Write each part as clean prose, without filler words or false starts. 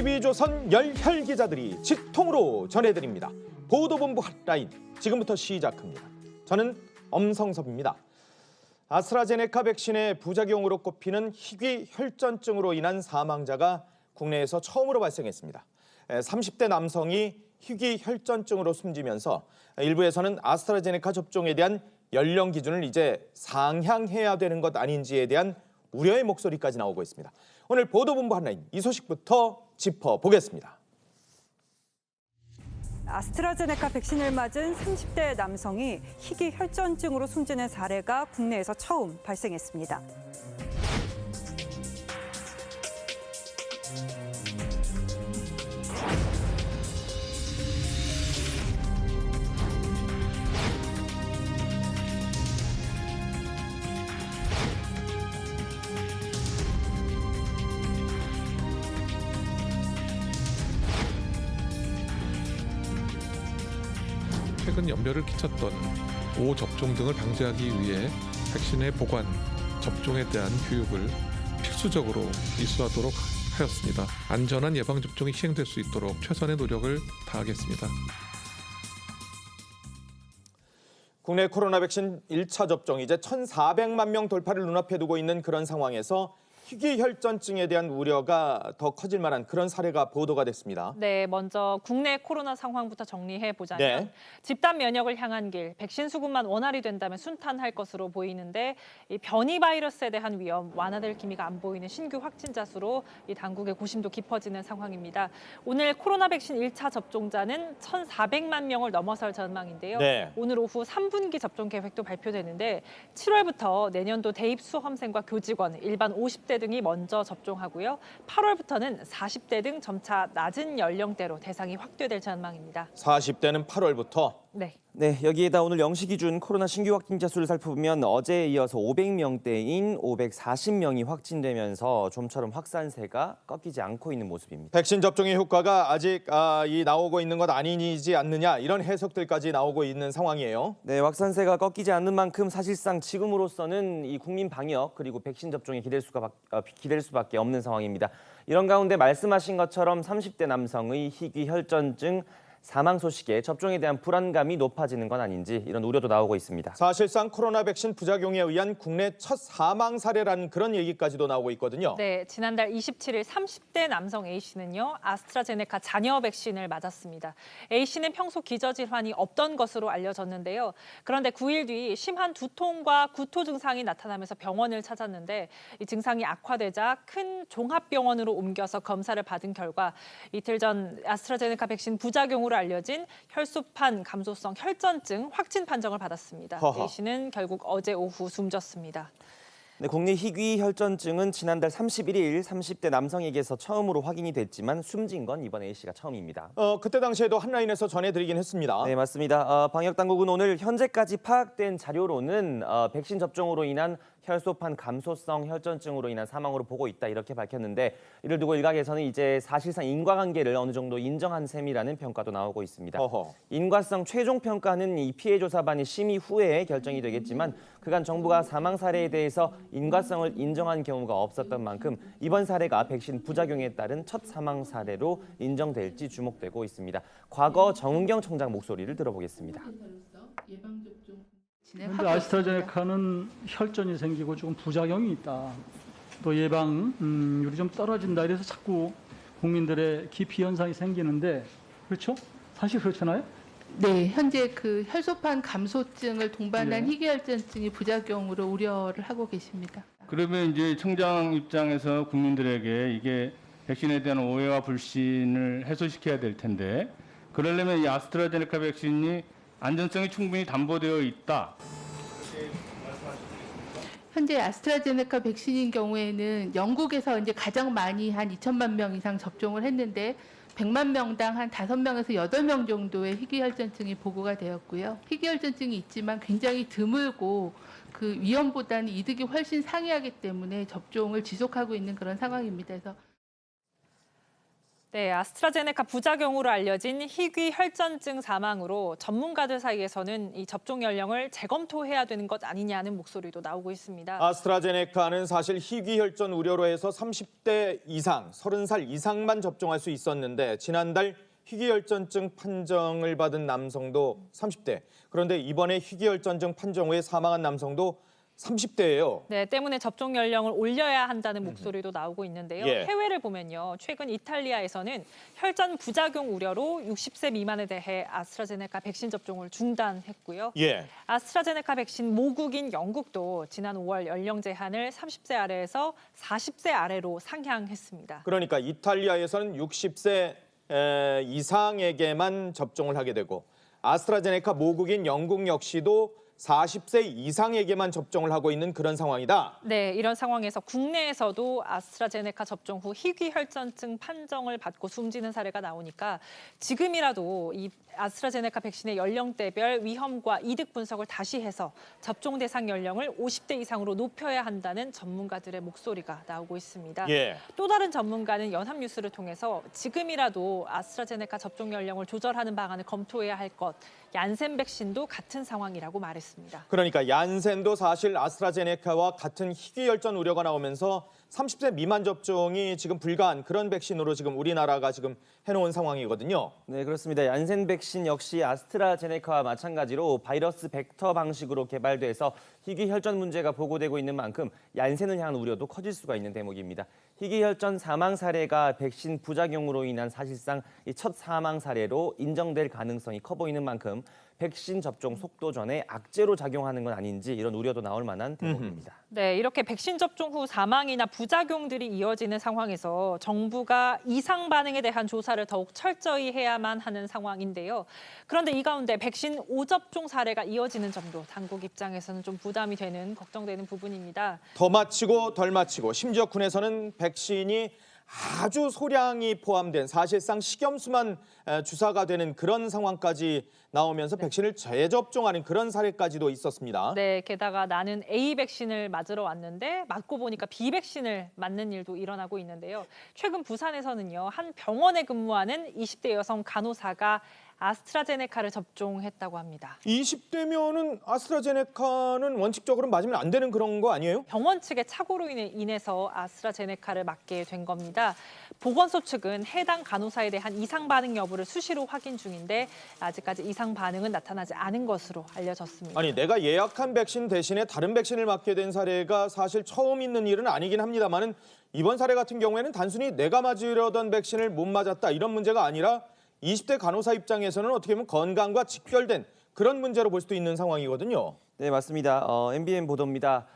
TV조선 열혈 기자들이 직통으로 전해드립니다. 보도본부 핫라인 지금부터 시작합니다. 저는 엄성섭입니다. 아스트라제네카 백신의 부작용으로 꼽히는 희귀 혈전증으로 인한 사망자가 국내에서 처음으로 발생했습니다. 30대 남성이 희귀 혈전증으로 숨지면서 일부에서는 아스트라제네카 접종에 대한 연령 기준을 이제 상향해야 되는 것 아닌지에 대한 우려의 목소리까지 나오고 있습니다. 오늘 보도본부 핫라인 이 소식부터 짚어보겠습니다. 아스트라제네카 백신을 맞은 30대 남성이 희귀 혈전증으로 숨지는 사례가 국내에서 처음 발생했습니다. 최근 염려를 끼쳤던 오접종 등을 방지하기 위해 백신의 보관, 접종에 대한 교육을 필수적으로 이수하도록 하였습니다. 안전한 예방접종이 시행될 수 있도록 최선의 노력을 다하겠습니다. 국내 코로나 백신 1차 접종 이제 1,400만 명 돌파를 눈앞에 두고 있는 그런 상황에서 희귀 혈전증에 대한 우려가 더 커질 만한 그런 사례가 보도가 됐습니다. 네, 먼저 국내 코로나 상황부터 정리해 보자면 집단 면역을 향한 길, 백신 수급만 원활히 된다면 순탄할 것으로 보이는데 이 변이 바이러스에 대한 위험, 완화될 기미가 안 보이는 신규 확진자 수로 이 당국의 고심도 깊어지는 상황입니다. 오늘 코로나 백신 1차 접종자는 1,400만 명을 넘어설 전망인데요. 오늘 오후 3분기 접종 계획도 발표되는데 7월부터 내년도 대입 수험생과 교직원, 일반 50대 등이 먼저 접종하고요. 8월부터는 40대 등 점차 낮은 연령대로 대상이 확대될 전망입니다. 40대는 8월부터? 네, 여기에다 오늘 0시 기준 코로나 신규 확진자 수를 살펴보면 어제에 이어서 500명대인 540명이 확진되면서 좀처럼 확산세가 꺾이지 않고 있는 모습입니다. 백신 접종의 효과가 아직 나오고 있는 것 아니지 않느냐 이런 해석들까지 나오고 있는 상황이에요. 네, 확산세가 꺾이지 않는 만큼 사실상 지금으로서는 이 국민 방역 그리고 백신 접종에 기댈 수밖에 없는 상황입니다. 이런 가운데 말씀하신 것처럼 30대 남성의 희귀 혈전증 사망 소식에 접종에 대한 불안감이 높아지는 건 아닌지 이런 우려도 나오고 있습니다. 사실상 코로나 백신 부작용에 의한 국내 첫 사망 사례라는 그런 얘기까지도 나오고 있거든요. 네, 지난달 27일 30대 남성 A씨는요. 아스트라제네카 잔여 백신을 맞았습니다. A씨는 평소 기저질환이 없던 것으로 알려졌는데요. 그런데 9일 뒤 심한 두통과 구토 증상이 나타나면서 병원을 찾았는데 이 증상이 악화되자 큰 종합병원으로 옮겨서 검사를 받은 결과 이틀 전 아스트라제네카 백신 부작용으로 알려진 혈소판 감소성 혈전증 확진 판정을 받았습니다. A씨는 결국 어제 오후 숨졌습니다. 네, 국내 희귀 혈전증은 지난달 31일 30대 남성에게서 처음으로 확인이 됐지만 숨진 건 이번 A씨가 처음입니다. 그때 당시에도 한라인에서 전해드리긴 했습니다. 네, 맞습니다. 방역당국은 오늘 현재까지 파악된 자료로는 백신 접종으로 인한 혈소판 감소성 혈전증으로 인한 사망으로 보고 있다 이렇게 밝혔는데 이를 두고 일각에서는 이제 사실상 인과관계를 어느 정도 인정한 셈이라는 평가도 나오고 있습니다. 인과성 최종 평가는 이 피해 조사반이 심의 후에 결정이 되겠지만 그간 정부가 사망 사례에 대해서 인과성을 인정한 경우가 없었던 만큼 이번 사례가 백신 부작용에 따른 첫 사망 사례로 인정될지 주목되고 있습니다. 과거 정은경 청장 목소리를 들어보겠습니다. 그런데 아스트라제네카는 혈전이 생기고 조금 부작용이 있다. 또 예방률이 좀 떨어진다. 이래서 자꾸 국민들의 기피 현상이 생기는데 그렇죠? 사실 그렇잖아요? 네, 현재 그 혈소판 감소증을 동반한 희귀혈전증이 부작용으로 우려를 하고 계십니다. 그러면 이제 청장 입장에서 국민들에게 이게 백신에 대한 오해와 불신을 해소시켜야 될 텐데 그러려면 이 아스트라제네카 백신이 안전성이 충분히 담보되어 있다. 현재 아스트라제네카 백신인 경우에는 영국에서 이제 가장 많이 한 2천만 명 이상 접종을 했는데 100만 명당 한 5명에서 8명 정도의 희귀혈전증이 보고가 되었고요. 희귀혈전증이 있지만 굉장히 드물고 그 위험보다는 이득이 훨씬 상회하기 때문에 접종을 지속하고 있는 그런 상황입니다. 그래서 네, 아스트라제네카 부작용으로 알려진 희귀 혈전증 사망으로 전문가들 사이에서는 이 접종 연령을 재검토해야 되는 것 아니냐는 목소리도 나오고 있습니다. 아스트라제네카는 사실 희귀혈전 우려로 해서 30대 이상, 30살 이상만 접종할 수 있었는데 지난달 희귀혈전증 판정을 받은 남성도 30대. 그런데 이번에 희귀혈전증 판정 후에 사망한 남성도 30대예요. 네, 때문에 접종 연령을 올려야 한다는 목소리도 나오고 있는데요. 예. 해외를 보면요. 최근 이탈리아에서는 혈전 부작용 우려로 60세 미만에 대해 아스트라제네카 백신 접종을 중단했고요. 예. 아스트라제네카 백신 모국인 영국도 지난 5월 연령 제한을 30세 아래에서 40세 아래로 상향했습니다. 그러니까 이탈리아에서는 60세 이상에게만 접종을 하게 되고 아스트라제네카 모국인 영국 역시도 40세 이상에게만 접종을 하고 있는 그런 상황이다. 네, 이런 상황에서 국내에서도 아스트라제네카 접종 후 희귀 혈전증 판정을 받고 숨지는 사례가 나오니까 지금이라도 이 아스트라제네카 백신의 연령대별 위험과 이득 분석을 다시 해서 접종 대상 연령을 50대 이상으로 높여야 한다는 전문가들의 목소리가 나오고 있습니다. 예. 또 다른 전문가는 연합뉴스를 통해서 지금이라도 아스트라제네카 접종 연령을 조절하는 방안을 검토해야 할 것, 얀센 백신도 같은 상황이라고 말했습니다. 그러니까 얀센도 사실 아스트라제네카와 같은 희귀혈전 우려가 나오면서 30세 미만 접종이 지금 불가한 그런 백신으로 지금 우리나라가 지금 해놓은 상황이거든요. 네, 그렇습니다. 얀센 백신 역시 아스트라제네카와 마찬가지로 바이러스 벡터 방식으로 개발돼서 희귀 혈전 문제가 보고되고 있는 만큼 얀센을 향한 우려도 커질 수가 있는 대목입니다. 희귀 혈전 사망 사례가 백신 부작용으로 인한 사실상 첫 사망 사례로 인정될 가능성이 커 보이는 만큼 백신 접종 속도 전에 악재로 작용하는 건 아닌지 이런 우려도 나올 만한 대목입니다. 네, 이렇게 백신 접종 후 사망이나 부작용들이 이어지는 상황에서 정부가 이상 반응에 대한 조사를 더욱 철저히 해야만 하는 상황인데요. 그런데 이 가운데 백신 5접종 사례가 이어지는 점도 당국 입장에서는 좀 부담이 되는 걱정되는 부분입니다. 더 맞히고 덜 맞히고 심지어 군에서는 백신이 아주 소량이 포함된 사실상 식염수만 주사가 되는 그런 상황까지 나오면서 백신을 재접종하는 그런 사례까지도 있었습니다. 네, 게다가 나는 A 백신을 맞으러 왔는데 맞고 보니까 B 백신을 맞는 일도 일어나고 있는데요. 최근 부산에서는요, 한 병원에 근무하는 20대 여성 간호사가 아스트라제네카를 접종했다고 합니다. 20대면은 아스트라제네카는 원칙적으로 맞으면 안 되는 그런 거 아니에요? 병원 측의 착오로 인해서 아스트라제네카를 맞게 된 겁니다. 보건소 측은 해당 간호사에 대한 이상 반응 여부를 수시로 확인 중인데 아직까지 이상 반응은 나타나지 않은 것으로 알려졌습니다. 아니 내가 예약한 백신 대신에 다른 백신을 맞게 된 사례가 사실 처음 있는 일은 아니긴 합니다만은 이번 사례 같은 경우에는 단순히 내가 맞으려던 백신을 못 맞았다 이런 문제가 아니라 20대 간호사 입장에서는 어떻게 보면 건강과 직결된 그런 문제로 볼 수도 있는 상황이거든요. 네, 맞습니다. MBN 보도입니다.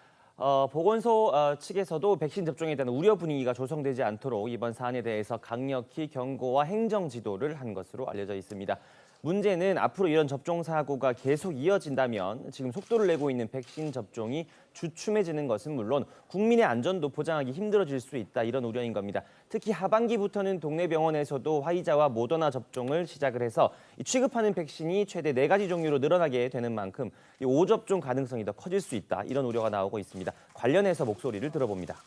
보건소 측에서도 백신 접종에 대한 우려 분위기가 조성되지 않도록 이번 사안에 대해서 강력히 경고와 행정 지도를 한 것으로 알려져 있습니다. 문제는 앞으로 이런 접종 사고가 계속 이어진다면 지금 속도를 내고 있는 백신 접종이 주춤해지는 것은 물론 국민의 안전도 보장하기 힘들어질 수 있다 이런 우려인 겁니다. 특히 하반기부터는 동네 병원에서도 화이자와 모더나 접종을 시작을 해서 취급하는 백신이 최대 4가지 종류로 늘어나게 되는 만큼 5접종 가능성이 더 커질 수 있다 이런 우려가 나오고 있습니다. 관련해서 목소리를 들어봅니다.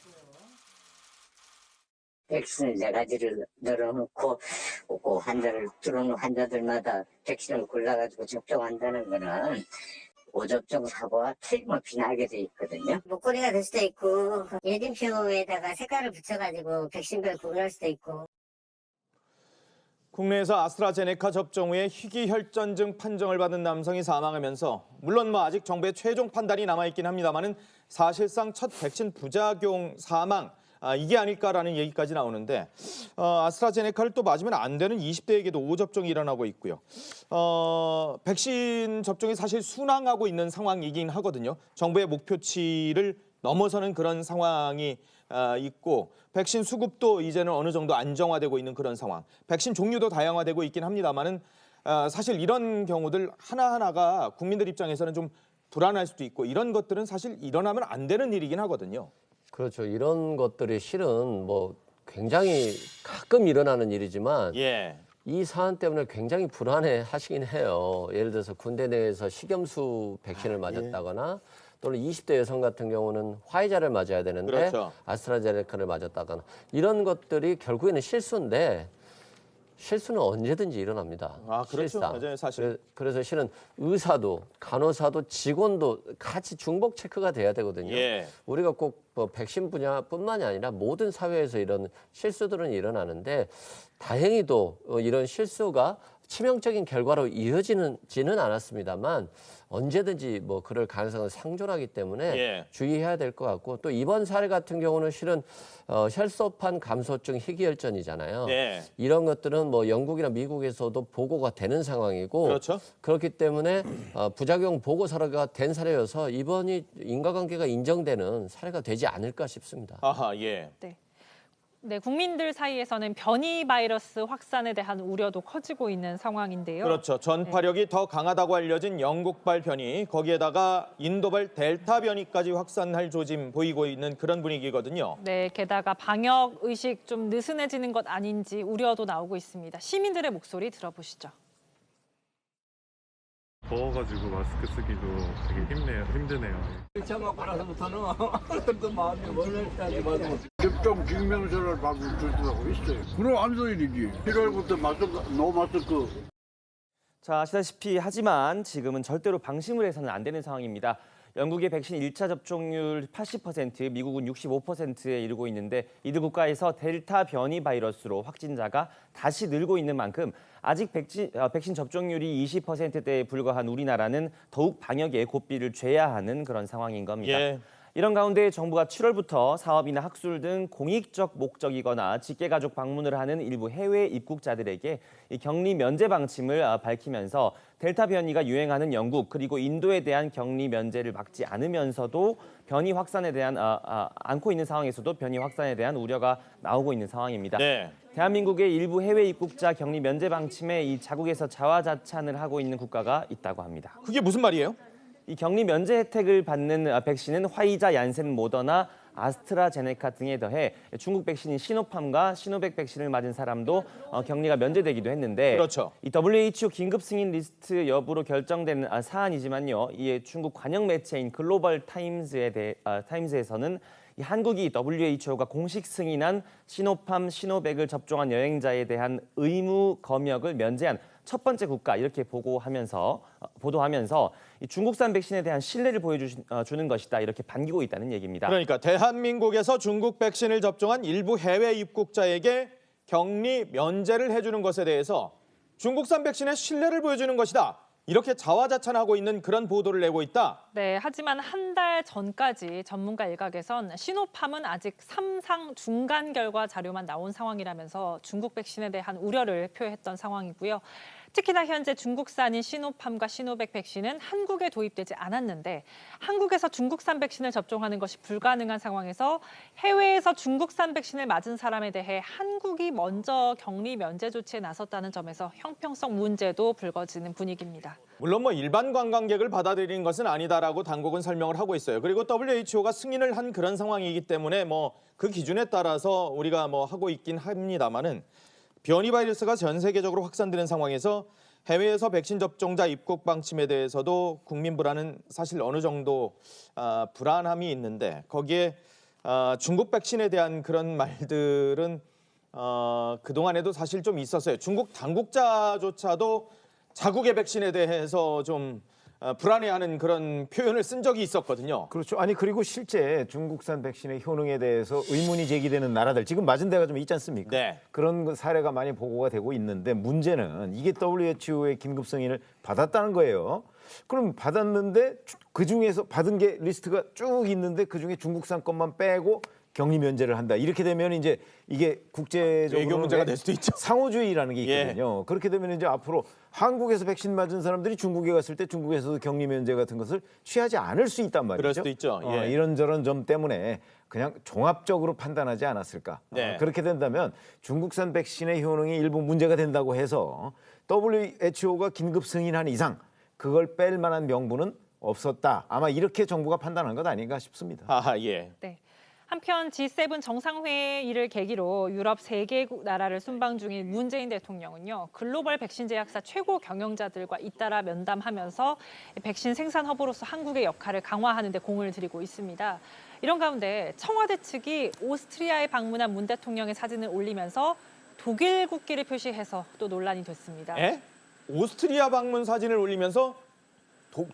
백신을 4가지를 늘어놓고 그 환자를 들어오는 환자들마다 백신을 골라가지고 접종한다는 거는 5접종 사고와 틀림없이 나게 돼 있거든요. 목걸이가 될 수도 있고 예림표에다가 색깔을 붙여가지고 백신별 구분할 수도 있고. 국내에서 아스트라제네카 접종 후에 희귀혈전증 판정을 받은 남성이 사망하면서 물론 아직 정부의 최종 판단이 남아있긴 합니다만은 사실상 첫 백신 부작용 사망 이게 아닐까라는 얘기까지 나오는데 아스트라제네카를 또 맞으면 안 되는 20대에게도 5접종이 일어나고 있고요. 백신 접종이 사실 순항하고 있는 상황이긴 하거든요. 정부의 목표치를 넘어서는 그런 상황이 있고 백신 수급도 이제는 어느 정도 안정화되고 있는 그런 상황. 백신 종류도 다양화되고 있긴 합니다만은 사실 이런 경우들 하나하나가 국민들 입장에서는 좀 불안할 수도 있고 이런 것들은 사실 일어나면 안 되는 일이긴 하거든요. 그렇죠. 이런 것들이 실은 굉장히 가끔 일어나는 일이지만 예. 이 사안 때문에 굉장히 불안해 하시긴 해요. 예를 들어서 군대 내에서 식염수 백신을 맞았다거나 또는 20대 여성 같은 경우는 화이자를 맞아야 되는데 그렇죠. 아스트라제네카를 맞았다거나 이런 것들이 결국에는 실수인데 실수는 언제든지 일어납니다. 아, 그렇죠. 실상. 맞아요, 사실. 그래서 실은 의사도 간호사도 직원도 같이 중복 체크가 돼야 되거든요. 예. 우리가 꼭 뭐 백신 분야뿐만이 아니라 모든 사회에서 이런 실수들은 일어나는데 다행히도 이런 실수가 치명적인 결과로 이어지지는 않았습니다만 언제든지 뭐 그럴 가능성은 상존하기 때문에 예. 주의해야 될 것 같고 또 이번 사례 같은 경우는 실은 혈소판 감소증 희귀혈전이잖아요. 네. 이런 것들은 뭐 영국이나 미국에서도 보고가 되는 상황이고 그렇죠. 그렇기 때문에 부작용 보고 사례가 된 사례여서 이번이 인과관계가 인정되는 사례가 되지 않을까 싶습니다. 아하, 예. 네, 국민들 사이에서는 변이 바이러스 확산에 대한 우려도 커지고 있는 상황인데요. 그렇죠. 전파력이 더 강하다고 알려진 영국발 변이, 거기에다가 인도발 델타 변이까지 확산할 조짐 보이고 있는 그런 분위기거든요. 네, 게다가 방역 의식 좀 느슨해지는 것 아닌지 우려도 나오고 있습니다. 시민들의 목소리 들어보시죠. 더워가지고 마스크 쓰기도 되게 힘드네요. 처음하고 나서부터는 또 마음이 원래까지 맞아. 접종 증명서를 받고 주더라고 있어요. 그럼 안 소일이지. 7월부터 마스크. 자, 아시다시피 하지만 지금은 절대로 방심을 해서는 안 되는 상황입니다. 영국의 백신 1차 접종률 80%, 미국은 65%에 이르고 있는데 이들 국가에서 델타 변이 바이러스로 확진자가 다시 늘고 있는 만큼 아직 백신 접종률이 20%대에 불과한 우리나라는 더욱 방역에 고삐를 죄야 하는 그런 상황인 겁니다. 예. 이런 가운데 정부가 7월부터 사업이나 학술 등 공익적 목적이거나 직계가족 방문을 하는 일부 해외 입국자들에게 이 격리 면제 방침을 밝히면서 델타 변이가 유행하는 영국 그리고 인도에 대한 격리 면제를 막지 않으면서도 변이 확산에 대한 않고 있는 상황에서도 변이 확산에 대한 우려가 나오고 있는 상황입니다. 네. 대한민국의 일부 해외 입국자 격리 면제 방침에 이 자국에서 자화자찬을 하고 있는 국가가 있다고 합니다. 그게 무슨 말이에요? 이 격리 면제 혜택을 받는 백신은 화이자, 얀센, 모더나, 아스트라제네카 등에 더해 중국 백신인 시노팜과 시노백 백신을 맞은 사람도 격리가 면제되기도 했는데 그렇죠. 이 WHO 긴급 승인 리스트 여부로 결정된 사안이지만요. 이에 중국 관영 매체인 글로벌 타임스에서는 이 한국이 WHO가 공식 승인한 시노팜, 시노백을 접종한 여행자에 대한 의무 검역을 면제한 첫 번째 국가 이렇게 보도하면서 이 중국산 백신에 대한 신뢰를 보여주는 것이다 이렇게 반기고 있다는 얘기입니다. 그러니까 대한민국에서 중국 백신을 접종한 일부 해외 입국자에게 격리 면제를 해주는 것에 대해서 중국산 백신의 신뢰를 보여주는 것이다. 이렇게 자화자찬하고 있는 그런 보도를 내고 있다. 네, 하지만 한 달 전까지 전문가 일각에선 시노팜은 아직 3상 중간 결과 자료만 나온 상황이라면서 중국 백신에 대한 우려를 표했던 상황이고요. 특히나 현재 중국산인 시노팜과 시노백 백신은 한국에 도입되지 않았는데 한국에서 중국산 백신을 접종하는 것이 불가능한 상황에서 해외에서 중국산 백신을 맞은 사람에 대해 한국이 먼저 격리 면제 조치에 나섰다는 점에서 형평성 문제도 불거지는 분위기입니다. 물론 뭐 일반 관광객을 받아들이는 것은 아니다라고 당국은 설명을 하고 있어요. 그리고 WHO가 승인을 한 그런 상황이기 때문에 뭐 그 기준에 따라서 우리가 뭐 하고 있긴 합니다만은 변이 바이러스가 전 세계적으로 확산되는 상황에서 해외에서 백신 접종자 입국 방침에 대해서도 국민 불안은 사실 어느 정도 불안함이 있는데 거기에 중국 백신에 대한 그런 말들은 그동안에도 사실 좀 있었어요. 중국 당국자조차도 자국의 백신에 대해서 좀 불안해하는 그런 표현을 쓴 적이 있었거든요. 그렇죠. 아니 그리고 실제 중국산 백신의 효능에 대해서 의문이 제기되는 나라들 지금 맞은 데가 좀 있지 않습니까? 네. 그런 사례가 많이 보고가 되고 있는데 문제는 이게 WHO의 긴급 승인을 받았다는 거예요. 그럼 받았는데 그중에서 받은 게 리스트가 쭉 있는데 그중에 중국산 것만 빼고 격리 면제를 한다. 이렇게 되면 이제 이게 국제적으로 외교 문제가 될 수도 있죠. 상호주의라는 게 있거든요. 예. 그렇게 되면 이제 앞으로 한국에서 백신 맞은 사람들이 중국에 갔을 때 중국에서도 격리 면제 같은 것을 취하지 않을 수 있단 말이죠. 그럴 수도 있죠. 예. 이런저런 점 때문에 그냥 종합적으로 판단하지 않았을까. 네. 그렇게 된다면 중국산 백신의 효능이 일부 문제가 된다고 해서 WHO가 긴급 승인한 이상 그걸 뺄 만한 명분은 없었다. 아마 이렇게 정부가 판단한 것 아닌가 싶습니다. 아, 예. 네. 한편 G7 정상회의를 계기로 유럽 3개국 나라를 순방 중인 문재인 대통령은요. 글로벌 백신 제약사 최고 경영자들과 잇따라 면담하면서 백신 생산 허브로서 한국의 역할을 강화하는 데 공을 들이고 있습니다. 이런 가운데 청와대 측이 오스트리아에 방문한 문 대통령의 사진을 올리면서 독일 국기를 표시해서 또 논란이 됐습니다. 오스트리아 방문 사진을 올리면서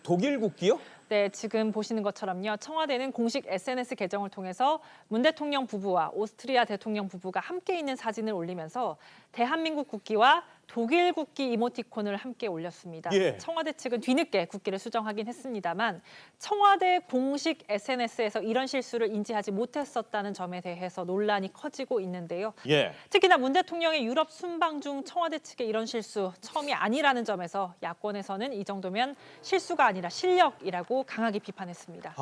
독일 국기요? 네, 지금 보시는 것처럼요. 청와대는 공식 SNS 계정을 통해서 문 대통령 부부와 오스트리아 대통령 부부가 함께 있는 사진을 올리면서 대한민국 국기와 독일 국기 이모티콘을 함께 올렸습니다. 청와대 측은 뒤늦게 국기를 수정하긴 했습니다만 청와대 공식 SNS에서 이런 실수를 인지하지 못했었다는 점에 대해서 논란이 커지고 있는데요. 특히나 문 대통령의 유럽 순방 중 청와대 측의 이런 실수 처음이 아니라는 점에서 야권에서는 이 정도면 실수가 아니라 실력이라고 강하게 비판했습니다.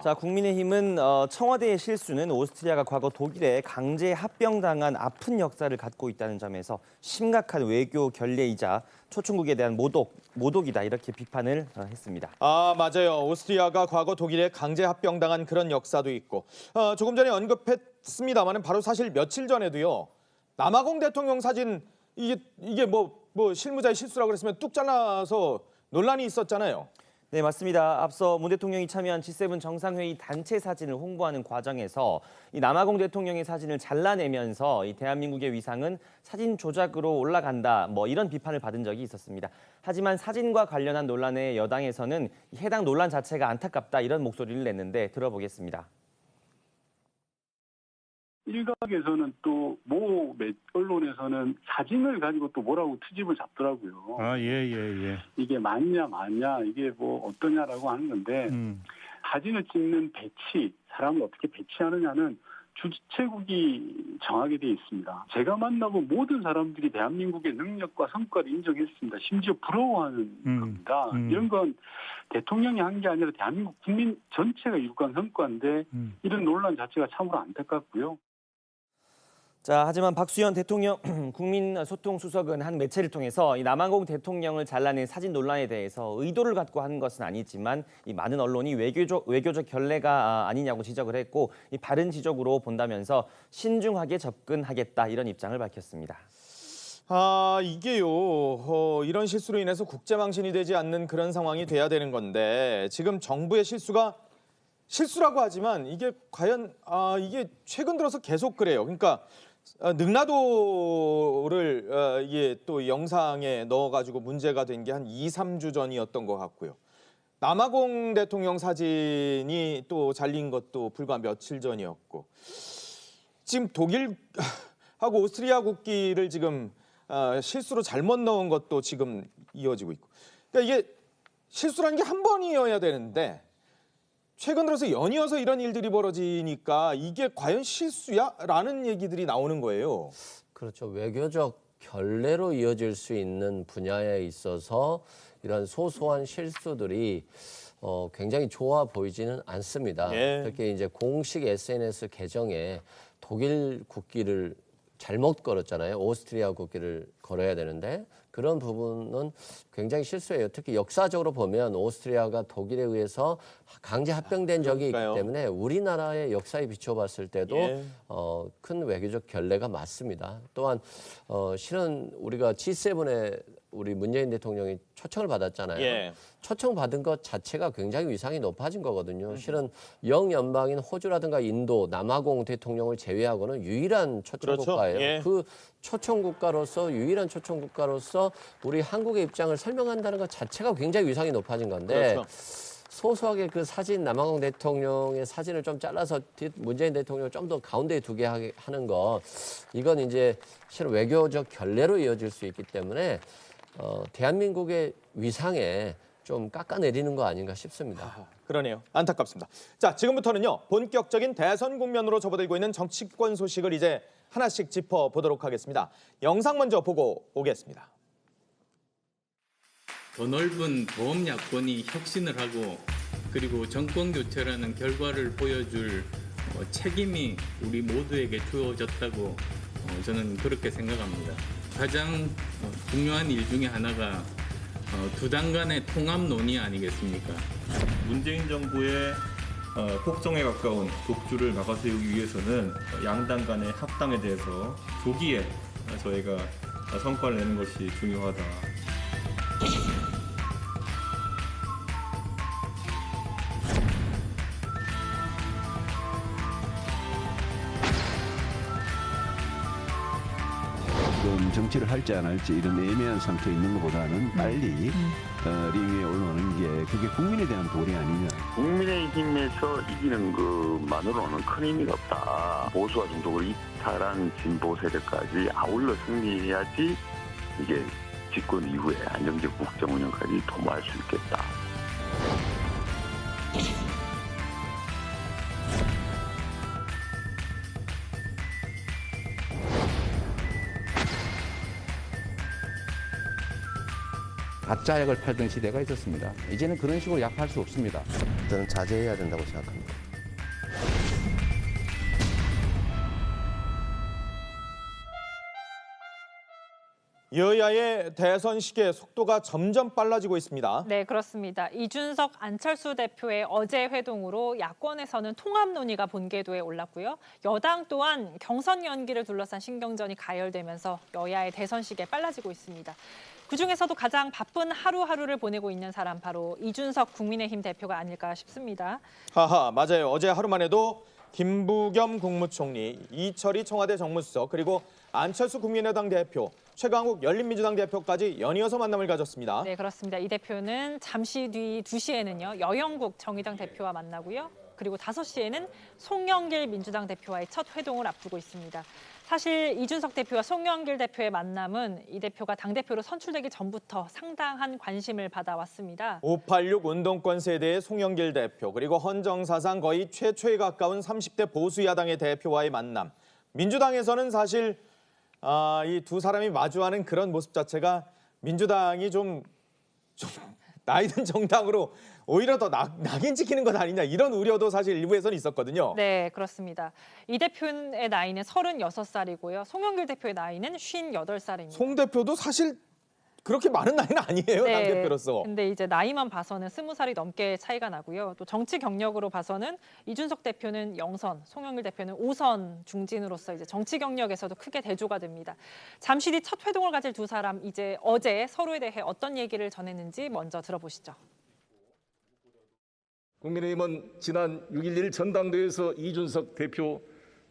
자, 국민의힘은 청와대의 실수는 오스트리아가 과거 독일에 강제 합병당한 아픈 역사를 갖고 있다는 점에서 심각한 외교 결례이자 초청국에 대한 모독이다 이렇게 비판을 했습니다. 맞아요. 오스트리아가 과거 독일에 강제 합병당한 그런 역사도 있고 조금 전에 언급했습니다만 바로 사실 며칠 전에도요. 남아공 대통령 사진 이게 뭐 실무자의 실수라고 그랬으면 뚝 잘라서 논란이 있었잖아요. 네, 맞습니다. 앞서 문 대통령이 참여한 G7 정상회의 단체 사진을 홍보하는 과정에서 이 남아공 대통령의 사진을 잘라내면서 이 대한민국의 위상은 사진 조작으로 올라간다, 이런 비판을 받은 적이 있었습니다. 하지만 사진과 관련한 논란에 여당에서는 해당 논란 자체가 안타깝다 이런 목소리를 냈는데 들어보겠습니다. 일각에서는 또 모 언론에서는 사진을 가지고 또 뭐라고 트집을 잡더라고요. 예. 이게 맞냐 이게 어떠냐라고 하는 건데 사진을 찍는 배치, 사람을 어떻게 배치하느냐는 주최국이 정하게 돼 있습니다. 제가 만나본 모든 사람들이 대한민국의 능력과 성과를 인정했습니다. 심지어 부러워하는 겁니다. 이런 건 대통령이 한 게 아니라 대한민국 국민 전체가 이룩한 성과인데 이런 논란 자체가 참으로 안타깝고요. 자, 하지만 박수현 대통령 국민소통수석은 한 매체를 통해서 이 남아공 대통령을 잘라낸 사진 논란에 대해서 의도를 갖고 한 것은 아니지만 이 많은 언론이 외교적 결례가 아니냐고 지적을 했고 이 바른 지적으로 본다면서 신중하게 접근하겠다 이런 입장을 밝혔습니다. 이게요. 이런 실수로 인해서 국제망신이 되지 않는 그런 상황이 돼야 되는 건데 지금 정부의 실수라고 하지만 이게 과연 이게 최근 들어서 계속 그래요. 그러니까 능라도를 이게 또 영상에 넣어가지고 문제가 된 게 한 2-3주 전이었던 것 같고요. 남아공 대통령 사진이 또 잘린 것도 불과 며칠 전이었고 지금 독일하고 오스트리아 국기를 지금 실수로 잘못 넣은 것도 지금 이어지고 있고. 그러니까 이게 실수라는 게 한 번이어야 되는데 최근 들어서 연이어서 이런 일들이 벌어지니까 이게 과연 실수야? 라는 얘기들이 나오는 거예요. 그렇죠. 외교적 결례로 이어질 수 있는 분야에 있어서 이런 소소한 실수들이 굉장히 좋아 보이지는 않습니다. 특히 이제 공식 SNS 계정에 독일 국기를 잘못 걸었잖아요. 오스트리아 국기를 걸어야 되는데 그런 부분은 굉장히 실수예요. 특히 역사적으로 보면 오스트리아가 독일에 의해서 강제 합병된 적이 있기 때문에 우리나라의 역사에 비춰봤을 때도 큰 외교적 결례가 맞습니다. 또한 실은 우리가 G7에 우리 문재인 대통령이 초청을 받았잖아요. 초청 받은 것 자체가 굉장히 위상이 높아진 거거든요. 실은 영연방인 호주라든가 인도, 남아공 대통령을 제외하고는 유일한 초청 국가예요. 그 초청 국가로서 유일한 초청 국가로서 우리 한국의 입장을 설명한다는 것 자체가 굉장히 위상이 높아진 건데 소소하게 그 사진 남아공 대통령의 사진을 좀 잘라서 문재인 대통령을 좀 더 가운데에 두게 하는 거 이건 이제 실은 외교적 결례로 이어질 수 있기 때문에 대한민국의 위상에 좀 깎아내리는 거 아닌가 싶습니다. 그러네요. 안타깝습니다. 자, 지금부터는요. 본격적인 대선 국면으로 접어들고 있는 정치권 소식을 이제 하나씩 짚어보도록 하겠습니다. 영상 먼저 보고 오겠습니다. 더 넓은 보험 야권이 혁신을 하고 그리고 정권 교체라는 결과를 보여줄 책임이 우리 모두에게 주어졌다고 저는 그렇게 생각합니다. 가장 중요한 일 중에 하나가 두 당 간의 통합 논의 아니겠습니까? 문재인 정부의 폭성에 가까운 독주를 막아세우기 위해서는 양당 간의 합당에 대해서 조기에 저희가 성과를 내는 것이 중요하다. 지금 정치를 할지 안 할지 이런 애매한 상태에 있는 것보다는 빨리 링 위에 올라오는 게 그게 국민에 대한 도리 아니냐. 국민의힘에서 이기는 것만으로는 큰 의미가 없다. 보수와 중도를 이탈한 진보 세대까지 아울러 승리해야지 이게 집권 이후에 안정적 국정 운영까지 도모할 수 있겠다. 가짜 약을 팔던 시대가 있었습니다. 이제는 그런 식으로 약할 수 없습니다. 저는 자제해야 된다고 생각합니다. 여야의 대선 시계 속도가 점점 빨라지고 있습니다. 네, 그렇습니다. 이준석, 안철수 대표의 어제 회동으로 야권에서는 통합 논의가 본궤도에 올랐고요. 여당 또한 경선 연기를 둘러싼 신경전이 가열되면서 여야의 대선 시계 빨라지고 있습니다. 그중에서도 가장 바쁜 하루하루를 보내고 있는 사람 바로 이준석 국민의힘 대표가 아닐까 싶습니다. 하하, 맞아요. 어제 하루만 해도 김부겸 국무총리, 이철희 청와대 정무수석, 그리고 안철수 국민의당 대표, 최강욱 열린민주당 대표까지 연이어서 만남을 가졌습니다. 네, 그렇습니다. 이 대표는 잠시 뒤 2시에는요. 여영국 정의당 대표와 만나고요. 그리고 5시에는 송영길 민주당 대표와의 첫 회동을 앞두고 있습니다. 사실 이준석 대표와 송영길 대표의 만남은 이 대표가 당대표로 선출되기 전부터 상당한 관심을 받아왔습니다. 586 운동권 세대의 송영길 대표, 그리고 헌정사상 거의 최초에 가까운 30대 보수 야당의 대표와의 만남. 민주당에서는 사실 이 두 사람이 마주하는 그런 모습 자체가 민주당이 좀 나이든 정당으로 오히려 더 낙인 찍히는 것 아니냐, 이런 우려도 사실 일부에서는 있었거든요. 네, 그렇습니다. 이 대표의 나이는 36살이고요. 송영길 대표의 나이는 58살입니다. 송 대표도 사실 그렇게 많은 나이는 아니에요, 네, 당대표로서. 근데 이제 나이만 봐서는 20살이 넘게 차이가 나고요. 또 정치 경력으로 봐서는 이준석 대표는 0선, 송영길 대표는 5선 중진으로서 이제 정치 경력에서도 크게 대조가 됩니다. 잠시 뒤 첫 회동을 가질 두 사람, 이제 어제 서로에 대해 어떤 얘기를 전했는지 먼저 들어보시죠. 국민의힘은 지난 6.11 전당대회에서 이준석 대표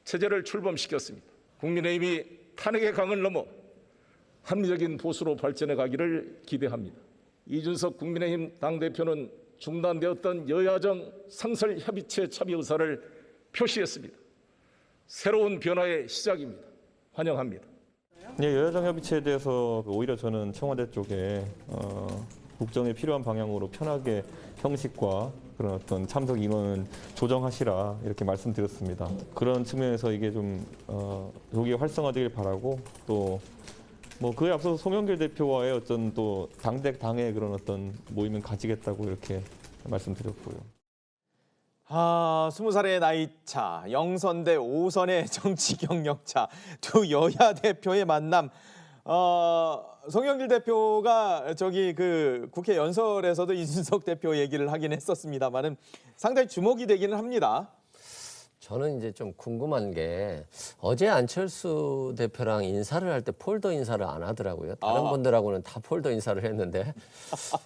체제를 출범시켰습니다. 국민의힘이 탄핵의 강을 넘어 합리적인 보수로 발전해 가기를 기대합니다. 이준석 국민의힘 당대표는 중단되었던 여야정 상설협의체 참여 의사를 표시했습니다. 새로운 변화의 시작입니다. 환영합니다. 네, 여야정 협의체에 대해서 오히려 저는 청와대 쪽에 국정에 필요한 방향으로 편하게 형식과 그런 어떤 참석 인원을 조정하시라 이렇게 말씀드렸습니다. 그런 측면에서 이게 좀 조기에 활성화되길 바라고, 또 뭐 그에 앞서서 송영길 대표와의 어떤 또 당의 그런 어떤 모임을 가지겠다고 이렇게 말씀드렸고요. 20살의 나이 차, 0선 대 5선의 정치 경력 차, 두 여야 대표의 만남. 송영길 대표가 그 국회 연설에서도 이준석 대표 얘기를 하긴 했었습니다만은 상당히 주목이 되기는 합니다. 저는 이제 좀 궁금한 게 어제 안철수 대표랑 인사를 할 때 폴더 인사를 안 하더라고요. 다른 분들하고는 다 폴더 인사를 했는데,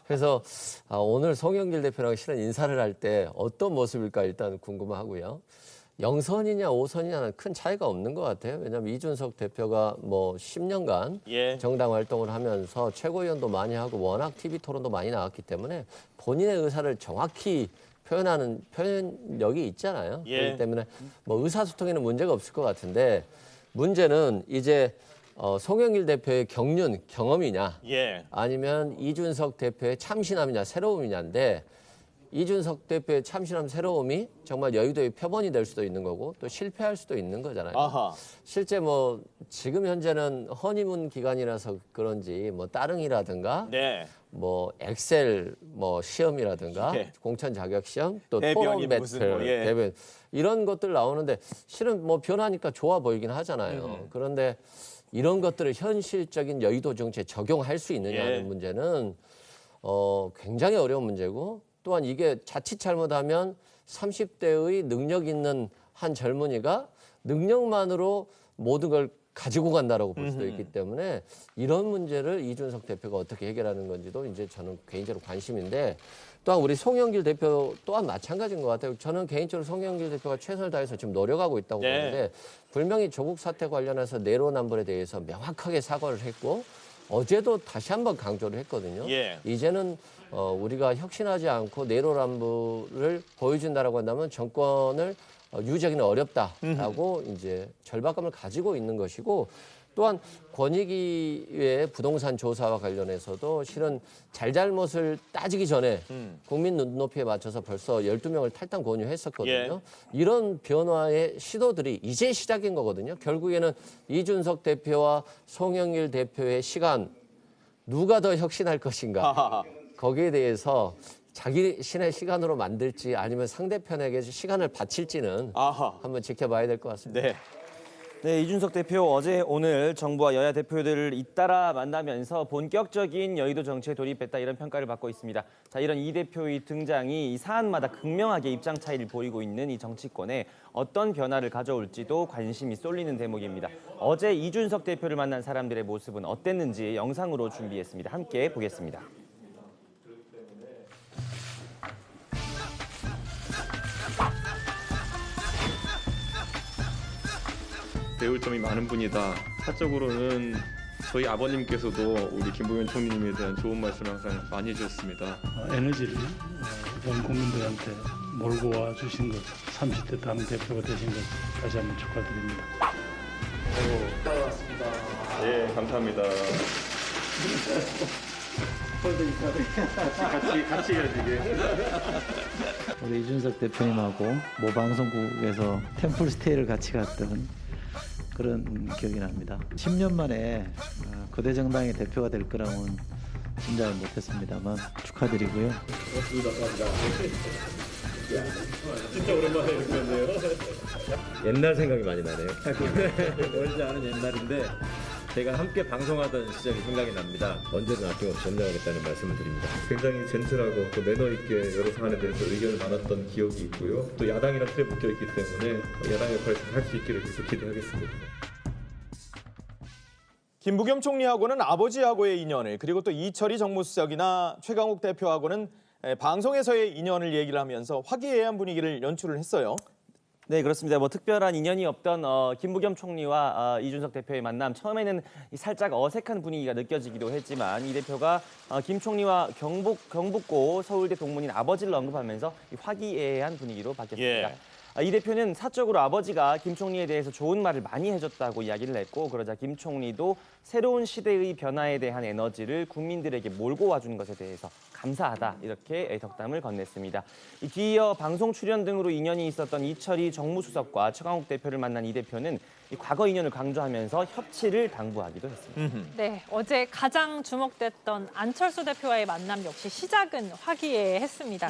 그래서 오늘 송영길 대표랑 실은 인사를 할 때 어떤 모습일까 일단 궁금하고요. 0선이냐 5선이냐는 큰 차이가 없는 것 같아요. 왜냐하면 이준석 대표가 뭐 10년간 정당 활동을 하면서 최고위원도 많이 하고 워낙 TV 토론도 많이 나왔기 때문에 본인의 의사를 정확히 표현하는 표현력이 있잖아요. 그렇기 때문에 뭐 의사소통에는 문제가 없을 것 같은데, 문제는 이제 송영길 대표의 경험이냐 아니면 이준석 대표의 참신함이냐 새로움이냐인데, 이준석 대표의 참신함 새로움이 정말 여의도의 표본이 될 수도 있는 거고 또 실패할 수도 있는 거잖아요. 실제 뭐 지금 현재는 허니문 기간이라서 그런지 뭐 따릉이라든가 뭐 엑셀 뭐 시험이라든가 공천 자격 시험, 또 토론 배틀, 대변 이런 것들 나오는데 실은 뭐 변하니까 좋아 보이긴 하잖아요. 그런데 이런 것들을 현실적인 여의도 정치에 적용할 수 있느냐는 문제는 굉장히 어려운 문제고, 또한 이게 자칫 잘못하면 30대의 능력 있는 한 젊은이가 능력만으로 모든 걸 가지고 간다라고 볼 수도 있기 때문에 이런 문제를 이준석 대표가 어떻게 해결하는 건지도 이제 저는 개인적으로 관심인데, 또한 우리 송영길 대표 또한 마찬가지인 것 같아요. 저는 개인적으로 송영길 대표가 최선을 다해서 지금 노력하고 있다고 보는데, 분명히 조국 사태 관련해서 내로남불에 대해서 명확하게 사과를 했고 어제도 다시 한번 강조를 했거든요. 이제는 우리가 혁신하지 않고 내로남불을 보여준다라고 한다면 정권을 유지하기는 어렵다라고 이제 절박감을 가지고 있는 것이고, 또한 권익위의 부동산 조사와 관련해서도 실은 잘잘못을 따지기 전에 국민 눈높이에 맞춰서 벌써 12명을 탈당 권유했었거든요. 이런 변화의 시도들이 이제 시작인 거거든요. 결국에는 이준석 대표와 송영길 대표의 시간, 누가 더 혁신할 것인가, 거기에 대해서 자기 신의 시간으로 만들지 아니면 상대편에게 시간을 바칠지는 한번 지켜봐야 될 것 같습니다. 네, 이준석 대표 어제 오늘 정부와 여야 대표들을 잇따라 만나면서 본격적인 여의도 정치에 돌입했다, 이런 평가를 받고 있습니다. 자, 이런 이 대표의 등장이 이 사안마다 극명하게 입장 차이를 보이고 있는 이 정치권에 어떤 변화를 가져올지도 관심이 쏠리는 대목입니다. 어제 이준석 대표를 만난 사람들의 모습은 어땠는지 영상으로 준비했습니다. 함께 보겠습니다. 배울 점이 많은 분이다. 사적으로는 저희 아버님께서도 우리 김부겸 총리님에 대한 좋은 말씀을 항상 많이 해주셨습니다. 에너지를 전 국민들한테 몰고 와 주신 것, 30대 당 대표가 되신 것 다시 한번 축하드립니다. 반갑습니다. 네, 감사합니다. 같이 해야지 이게. 우리 이준석 대표님하고 모 방송국에서 템플 스테이를 같이 갔던 그런 기억이 납니다. 10년 만에 거대 정당의 대표가 될 거라고는 짐작을 못했습니다만 축하드리고요. 진짜 오랜만에 이렇게 왔네요. 옛날 생각이 많이 나네요. 멀지 않은 옛날인데 제가 함께 방송하던 시절이 생각이 납니다. 언제든 아낌없이 전쟁하겠다는 말씀을 드립니다. 굉장히 젠틀하고 또 매너 있게 여러 사안에 대해서 의견을 나눴던 기억이 있고요. 또 야당이랑 틀에 묶여 있기 때문에 야당 역할을 잘 할 수 있기를 계속 기대하겠습니다. 김부겸 총리하고는 아버지하고의 인연을, 그리고 또 이철희 정무수석이나 최강욱 대표하고는 방송에서의 인연을 얘기를 하면서 화기애애한 분위기를 연출을 했어요. 네, 그렇습니다. 뭐 특별한 인연이 없던 김부겸 총리와 이준석 대표의 만남, 처음에는 살짝 어색한 분위기가 느껴지기도 했지만 이 대표가 김 총리와 경북고 서울대 동문인 아버지를 언급하면서 화기애애한 분위기로 바뀌었습니다. 이 대표는 사적으로 아버지가 김 총리에 대해서 좋은 말을 많이 해줬다고 이야기를 했고, 그러자 김 총리도 새로운 시대의 변화에 대한 에너지를 국민들에게 몰고 와주는 것에 대해서 감사하다, 이렇게 덕담을 건넸습니다. 뒤이어 방송 출연 등으로 인연이 있었던 이철희 정무수석과 최강욱 대표를 만난 이 대표는 과거 인연을 강조하면서 협치를 당부하기도 했습니다. 네, 어제 가장 주목됐던 안철수 대표와의 만남 역시 시작은 화기애애했습니다.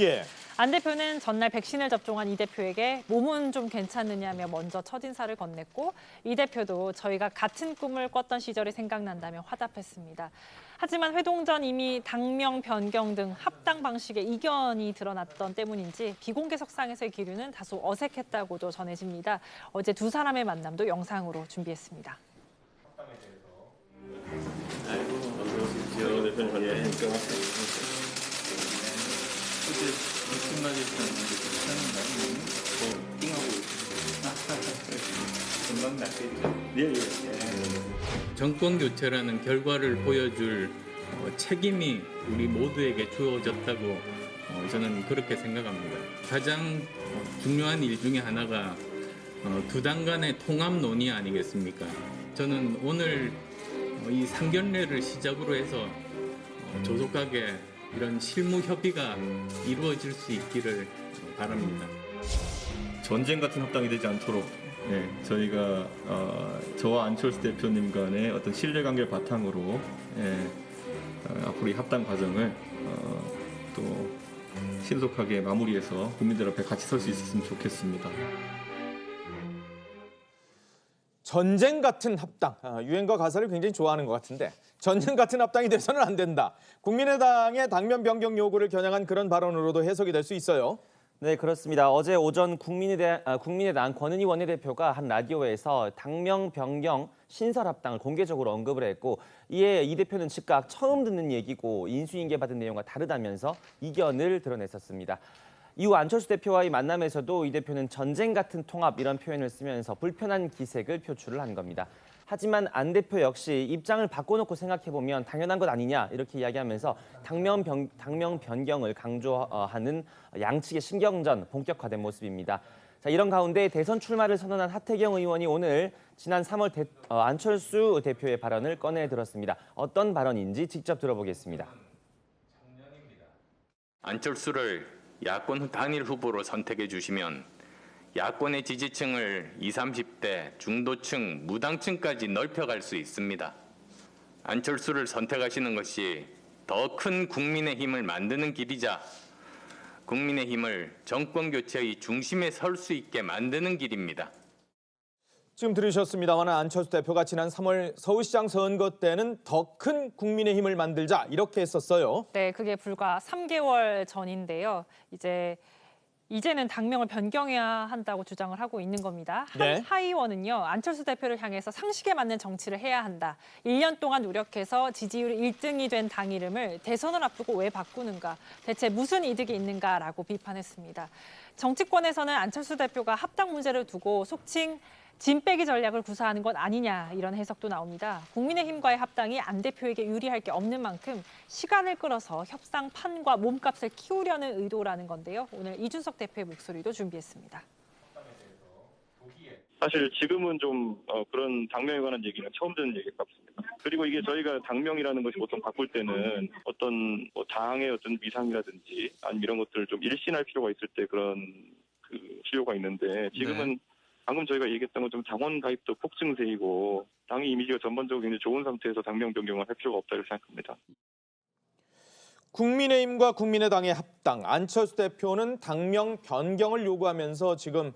안 대표는 전날 백신을 접종한 이 대표에게 몸은 좀 괜찮느냐며 먼저 첫인사를 건넸고, 이 대표도 저희가 같은 꿈을 꿨던 시절이 생각난다며 화답했습니다. 하지만 회동 전 이미 당명 변경 등 합당 방식에 이견이 드러났던 때문인지 비공개석상에서의 기류는 다소 어색했다고도 전해집니다. 어제 두 사람의 만남도 영상으로 준비했습니다. 정권 교체라는 결과를 보여줄 책임이 우리 모두에게 주어졌다고 저는 그렇게 생각합니다. 가장 중요한 일 중에 하나가 두 당 간의 통합 논의 아니겠습니까? 저는 오늘 이 상견례를 시작으로 해서 조속하게 이런 실무 협의가 이루어질 수 있기를 바랍니다. 전쟁 같은 합당이 되지 않도록 저희가 저와 안철수 대표님 간의 어떤 신뢰관계를 바탕으로 앞으로 이 합당 과정을 또 신속하게 마무리해서 국민들 앞에 같이 설 수 있었으면 좋겠습니다. 전쟁 같은 합당, 유행가 가사를 굉장히 좋아하는 것 같은데 전쟁 같은 합당이 돼서는 안 된다. 국민의당의 당면 변경 요구를 겨냥한 그런 발언으로도 해석이 될 수 있어요. 네, 그렇습니다. 어제 오전 국민의당 권은희 원내대표가 한 라디오에서 당명 변경 신설 합당을 공개적으로 언급을 했고, 이에 이 대표는 즉각 처음 듣는 얘기고 인수인계 받은 내용과 다르다면서 이견을 드러냈었습니다. 이후 안철수 대표와의 만남에서도 이 대표는 전쟁 같은 통합 이런 표현을 쓰면서 불편한 기색을 표출을 한 겁니다. 하지만 안 대표 역시 입장을 바꿔놓고 생각해보면 당연한 것 아니냐 이렇게 이야기하면서 당명 변경을 강조하는 양측의 신경전 본격화된 모습입니다. 자, 이런 가운데 대선 출마를 선언한 하태경 의원이 오늘 지난 3월 안철수 대표의 발언을 꺼내 들었습니다. 어떤 발언인지 직접 들어보겠습니다. 안철수를 야권 단일 후보로 선택해 주시면 야권의 지지층을 20, 30대, 중도층, 무당층까지 넓혀갈 수 있습니다. 안철수를 선택하시는 것이 더 큰 국민의힘을 만드는 길이자 국민의힘을 정권교체의 중심에 설 수 있게 만드는 길입니다. 지금 들으셨습니다만 안철수 대표가 지난 3월 서울시장 선거 때는 더 큰 국민의힘을 만들자 이렇게 했었어요. 네, 그게 불과 3개월 전인데요. 이제는 당명을 변경해야 한다고 주장을 하고 있는 겁니다. 한 하의원은요, 안철수 대표를 향해서 상식에 맞는 정치를 해야 한다. 1년 동안 노력해서 지지율 1등이 된 당 이름을 대선을 앞두고 왜 바꾸는가? 대체 무슨 이득이 있는가라고 비판했습니다. 정치권에서는 안철수 대표가 합당 문제를 두고 속칭 진빼기 전략을 구사하는 것 아니냐 이런 해석도 나옵니다. 국민의힘과의 합당이 안 대표에게 유리할 게 없는 만큼 시간을 끌어서 협상판과 몸값을 키우려는 의도라는 건데요. 오늘 이준석 대표의 목소리도 준비했습니다. 사실 지금은 좀 그런 당명에 관한 얘기는 처음 듣는 얘기 같습니다. 그리고 이게 저희가 당명이라는 것이 보통 바꿀 때는 어떤 당의 어떤 위상이라든지 아니면 이런 것들을 좀 일신할 필요가 있을 때 그런 필요가 있는데 지금은 방금 저희가 얘기했던 것처럼 당원 가입도 폭증세이고 당의 이미지가 전반적으로 굉장히 좋은 상태에서 당명 변경을 할 필요가 없다고 생각합니다. 국민의힘과 국민의당의 합당, 안철수 대표는 당명 변경을 요구하면서 지금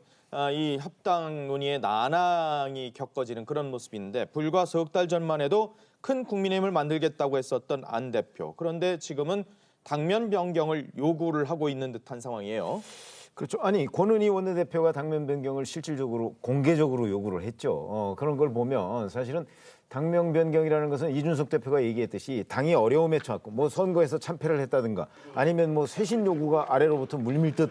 이 합당 논의에 난항이 겪어지는 그런 모습인데 불과 석 달 전만 해도 큰 국민의힘을 만들겠다고 했었던 안 대표. 그런데 지금은 당면 변경을 요구를 하고 있는 듯한 상황이에요. 그렇죠. 아니 권은희 원내대표가 당면 변경을 실질적으로 공개적으로 요구를 했죠. 그런 걸 보면 사실은 당명 변경이라는 것은 이준석 대표가 얘기했듯이 당이 어려움에 처했고 뭐 선거에서 참패를 했다든가 아니면 뭐 쇄신 요구가 아래로부터 물밀듯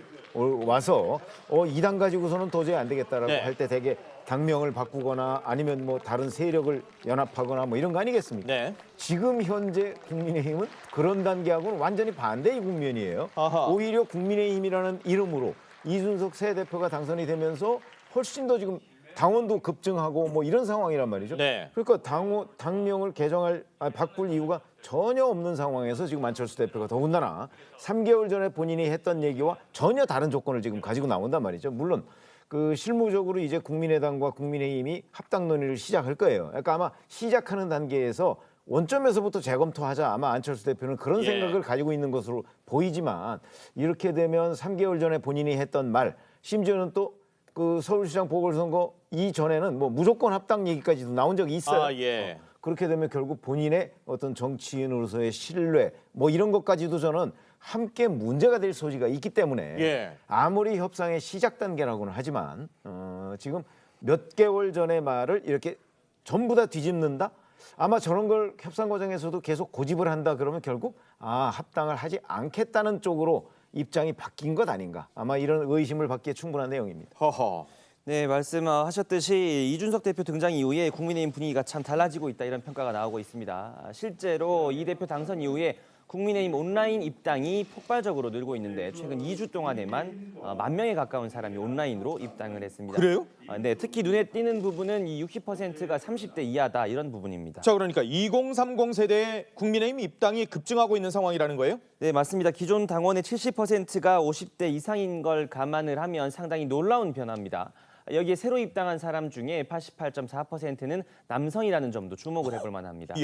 와서 이 당 가지고서는 도저히 안 되겠다라고 할 때 대개 당명을 바꾸거나 아니면 뭐 다른 세력을 연합하거나 뭐 이런 거 아니겠습니까? 지금 현재 국민의힘은 그런 단계하고는 완전히 반대의 국면이에요. 오히려 국민의힘이라는 이름으로 이준석 새 대표가 당선이 되면서 훨씬 더 지금 당원도 급증하고 뭐 이런 상황이란 말이죠. 그러니까 당명을 바꿀 이유가 전혀 없는 상황에서 지금 안철수 대표가 더군다나 3개월 전에 본인이 했던 얘기와 전혀 다른 조건을 지금 가지고 나온단 말이죠. 물론 실무적으로 이제 국민의당과 국민의힘이 합당 논의를 시작할 거예요. 그러니까 아마 시작하는 단계에서 원점에서부터 재검토하자. 아마 안철수 대표는 그런 생각을 가지고 있는 것으로 보이지만 이렇게 되면 3개월 전에 본인이 했던 말, 심지어는 또 서울시장 보궐선거 이전에는 뭐 무조건 합당 얘기까지도 나온 적이 있어요. 그렇게 되면 결국 본인의 어떤 정치인으로서의 신뢰 뭐 이런 것까지도 저는 함께 문제가 될 소지가 있기 때문에 아무리 협상의 시작 단계라고는 하지만 지금 몇 개월 전의 말을 이렇게 전부 다 뒤집는다? 아마 저런 걸 협상 과정에서도 계속 고집을 한다 그러면 결국 합당을 하지 않겠다는 쪽으로 입장이 바뀐 것 아닌가. 아마 이런 의심을 받기에 충분한 내용입니다. 네, 말씀하셨듯이 이준석 대표 등장 이후에 국민의힘 분위기가 참 달라지고 있다 이런 평가가 나오고 있습니다. 실제로 이 대표 당선 이후에 국민의힘 온라인 입당이 폭발적으로 늘고 있는데 최근 2주 동안에만 10,000명에 가까운 사람이 온라인으로 입당을 했습니다. 그래요? 네, 특히 눈에 띄는 부분은 이 60%가 30대 이하다 이런 부분입니다. 자, 그러니까 2030 세대의 국민의힘 입당이 급증하고 있는 상황이라는 거예요? 네, 맞습니다. 기존 당원의 70%가 50대 이상인 걸 감안을 하면 상당히 놀라운 변화입니다. 여기에 새로 입당한 사람 중에 88.4%는 남성이라는 점도 주목을 해볼 만합니다.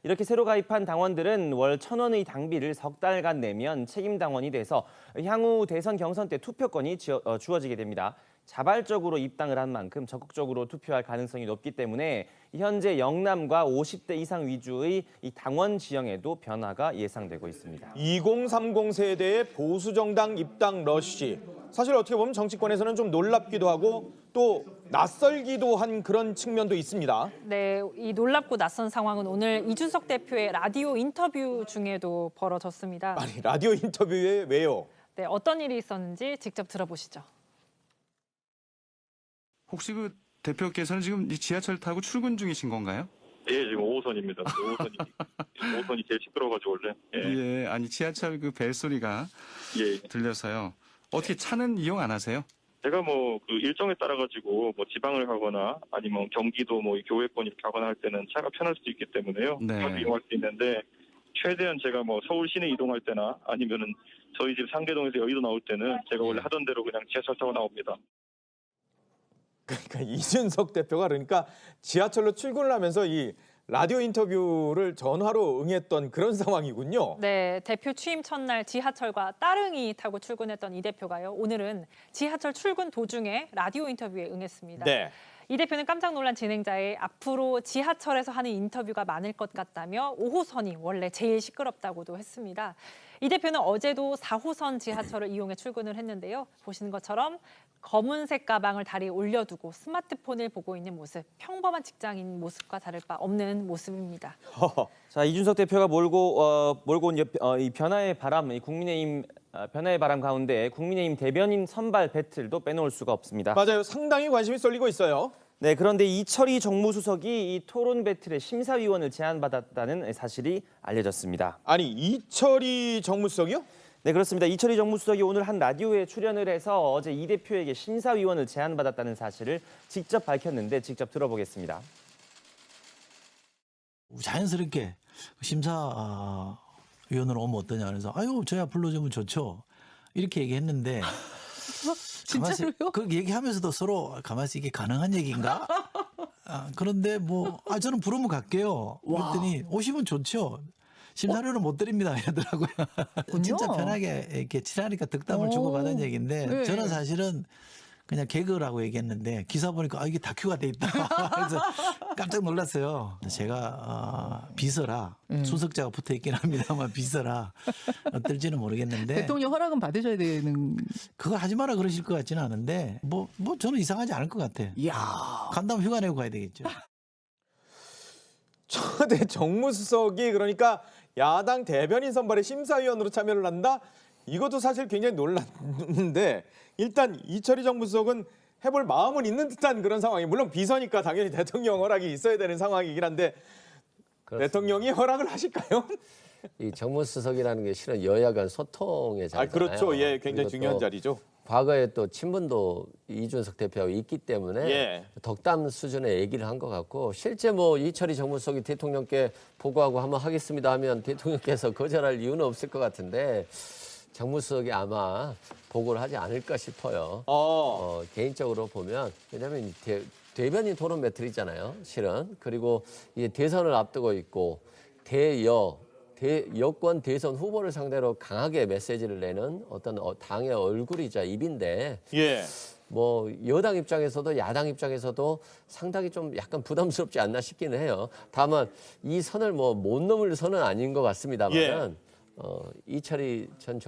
이렇게 새로 가입한 당원들은 월 1,000원의 당비를 석 달간 내면 책임 당원이 돼서 향후 대선 경선 때 투표권이 주어지게 됩니다. 자발적으로 입당을 한 만큼 적극적으로 투표할 가능성이 높기 때문에 현재 영남과 50대 이상 위주의 이 당원 지형에도 변화가 예상되고 있습니다. 2030 세대의 보수 정당 입당 러쉬. 사실 어떻게 보면 정치권에서는 좀 놀랍기도 하고 또 낯설기도 한 그런 측면도 있습니다. 네, 이 놀랍고 낯선 상황은 오늘 이준석 대표의 라디오 인터뷰 중에도 벌어졌습니다. 아니, 라디오 인터뷰에 왜요? 네, 어떤 일이 있었는지 직접 들어보시죠. 혹시 그 대표께서는 지금 이 지하철 타고 출근 중이신 건가요? 예, 지금 5호선입니다. 5호선이 제일 시끄러워가지고 원래. 예, 아니 지하철 그 벨소리가 들려서요. 어떻게 차는 이용 안 하세요? 제가 뭐 그 일정에 따라 가지고 뭐 지방을 가거나 아니면 경기도 뭐 교외권 이렇게 가거나 할 때는 차가 편할 수도 있기 때문에요. 네. 차도 이용할 수 있는데 최대한 제가 뭐 서울 시내 이동할 때나 아니면은 저희 집 상계동에서 여의도 나올 때는 제가 원래 하던 대로 그냥 지하철 타고 나옵니다. 그러니까 이준석 대표가 그러니까 지하철로 출근을 하면서 이 라디오 인터뷰를 전화로 응했던 그런 상황이군요. 네, 대표 취임 첫날 지하철과 따릉이 타고 출근했던 이 대표가요. 오늘은 지하철 출근 도중에 라디오 인터뷰에 응했습니다. 네. 이 대표는 깜짝 놀란 진행자의 앞으로 지하철에서 하는 인터뷰가 많을 것 같다며 5호선이 원래 제일 시끄럽다고도 했습니다. 이 대표는 어제도 4호선 지하철을 이용해 출근을 했는데요. 보시는 것처럼 검은색 가방을 다리에 올려두고 스마트폰을 보고 있는 모습, 평범한 직장인 모습과 다를 바 없는 모습입니다. 자, 이준석 대표가 몰고 온 이 변화의 바람, 이 국민의힘 변화의 바람 가운데 국민의힘 대변인 선발 배틀도 빼놓을 수가 없습니다. 맞아요. 상당히 관심이 쏠리고 있어요. 네, 그런데 이철희 정무수석이 이 토론 배틀의 심사위원을 제안받았다는 사실이 알려졌습니다. 아니, 이철희 정무수석이요? 네, 그렇습니다. 이철희 정무수석이 오늘 한 라디오에 출연을 해서 어제 이 대표에게 심사위원을 제안받았다는 사실을 직접 밝혔는데 직접 들어보겠습니다. 자연스럽게 심사위원으로 오면 어떠냐 그래서 아유 저야 불러주면 좋죠 이렇게 얘기했는데 진짜로요? 그 얘기하면서도 서로 가만히 이게 가능한 얘기인가? 그런데 뭐 저는 부르면 갈게요. 그랬더니 오시면 좋죠. 심사료는 못 드립니다 이러더라고요. 진짜 편하게 이렇게 친하니까 덕담을 주고받은 얘기인데 네. 저는 사실은 그냥 개그라고 얘기했는데 기사 보니까 이게 다큐가 돼 있다. 그래서 깜짝 놀랐어요. 제가 비서라 수석자가 붙어 있긴 합니다만 비서라 어떨지는 모르겠는데 대통령 허락은 받으셔야 되는. 그거 하지 마라 그러실 것 같지는 않은데 뭐 저는 이상하지 않을 것 같아. 이야. 간다면 휴가 내고 가야 되겠죠. 초대 정무수석이 그러니까 야당 대변인 선발에 심사위원으로 참여를 한다? 이것도 사실 굉장히 놀랐는데 일단 이철희 정무수석은 해볼 마음은 있는 듯한 그런 상황이 물론 비서니까 당연히 대통령 허락이 있어야 되는 상황이긴 한데 그렇습니다. 대통령이 허락을 하실까요? 이 정무수석이라는 게 실은 여야 간 소통의 자리잖아요. 그렇죠. 예, 굉장히 그리고 중요한 또 자리죠. 과거에 또 친분도 이준석 대표하고 있기 때문에 예. 덕담 수준의 얘기를 한 것 같고 실제 뭐 이철희 정무수석이 대통령께 보고하고 한번 하겠습니다 하면 대통령께서 거절할 이유는 없을 것 같은데 정무수석이 아마 보고를 하지 않을까 싶어요. 개인적으로 보면 왜냐하면 대변인 토론 배틀이잖아요. 실은. 그리고 이제 대선을 앞두고 있고 여권 대선 후보를 상대로 강하게 메시지를 내는 어떤 당의 얼굴이자 입인데 뭐 여당 입장에서도 야당 입장에서도 상당히 좀 약간 부담스럽지 않나 싶기는 해요. 다만 이 선을 뭐 못 넘을 선은 아닌 것 같습니다만은 이철희 전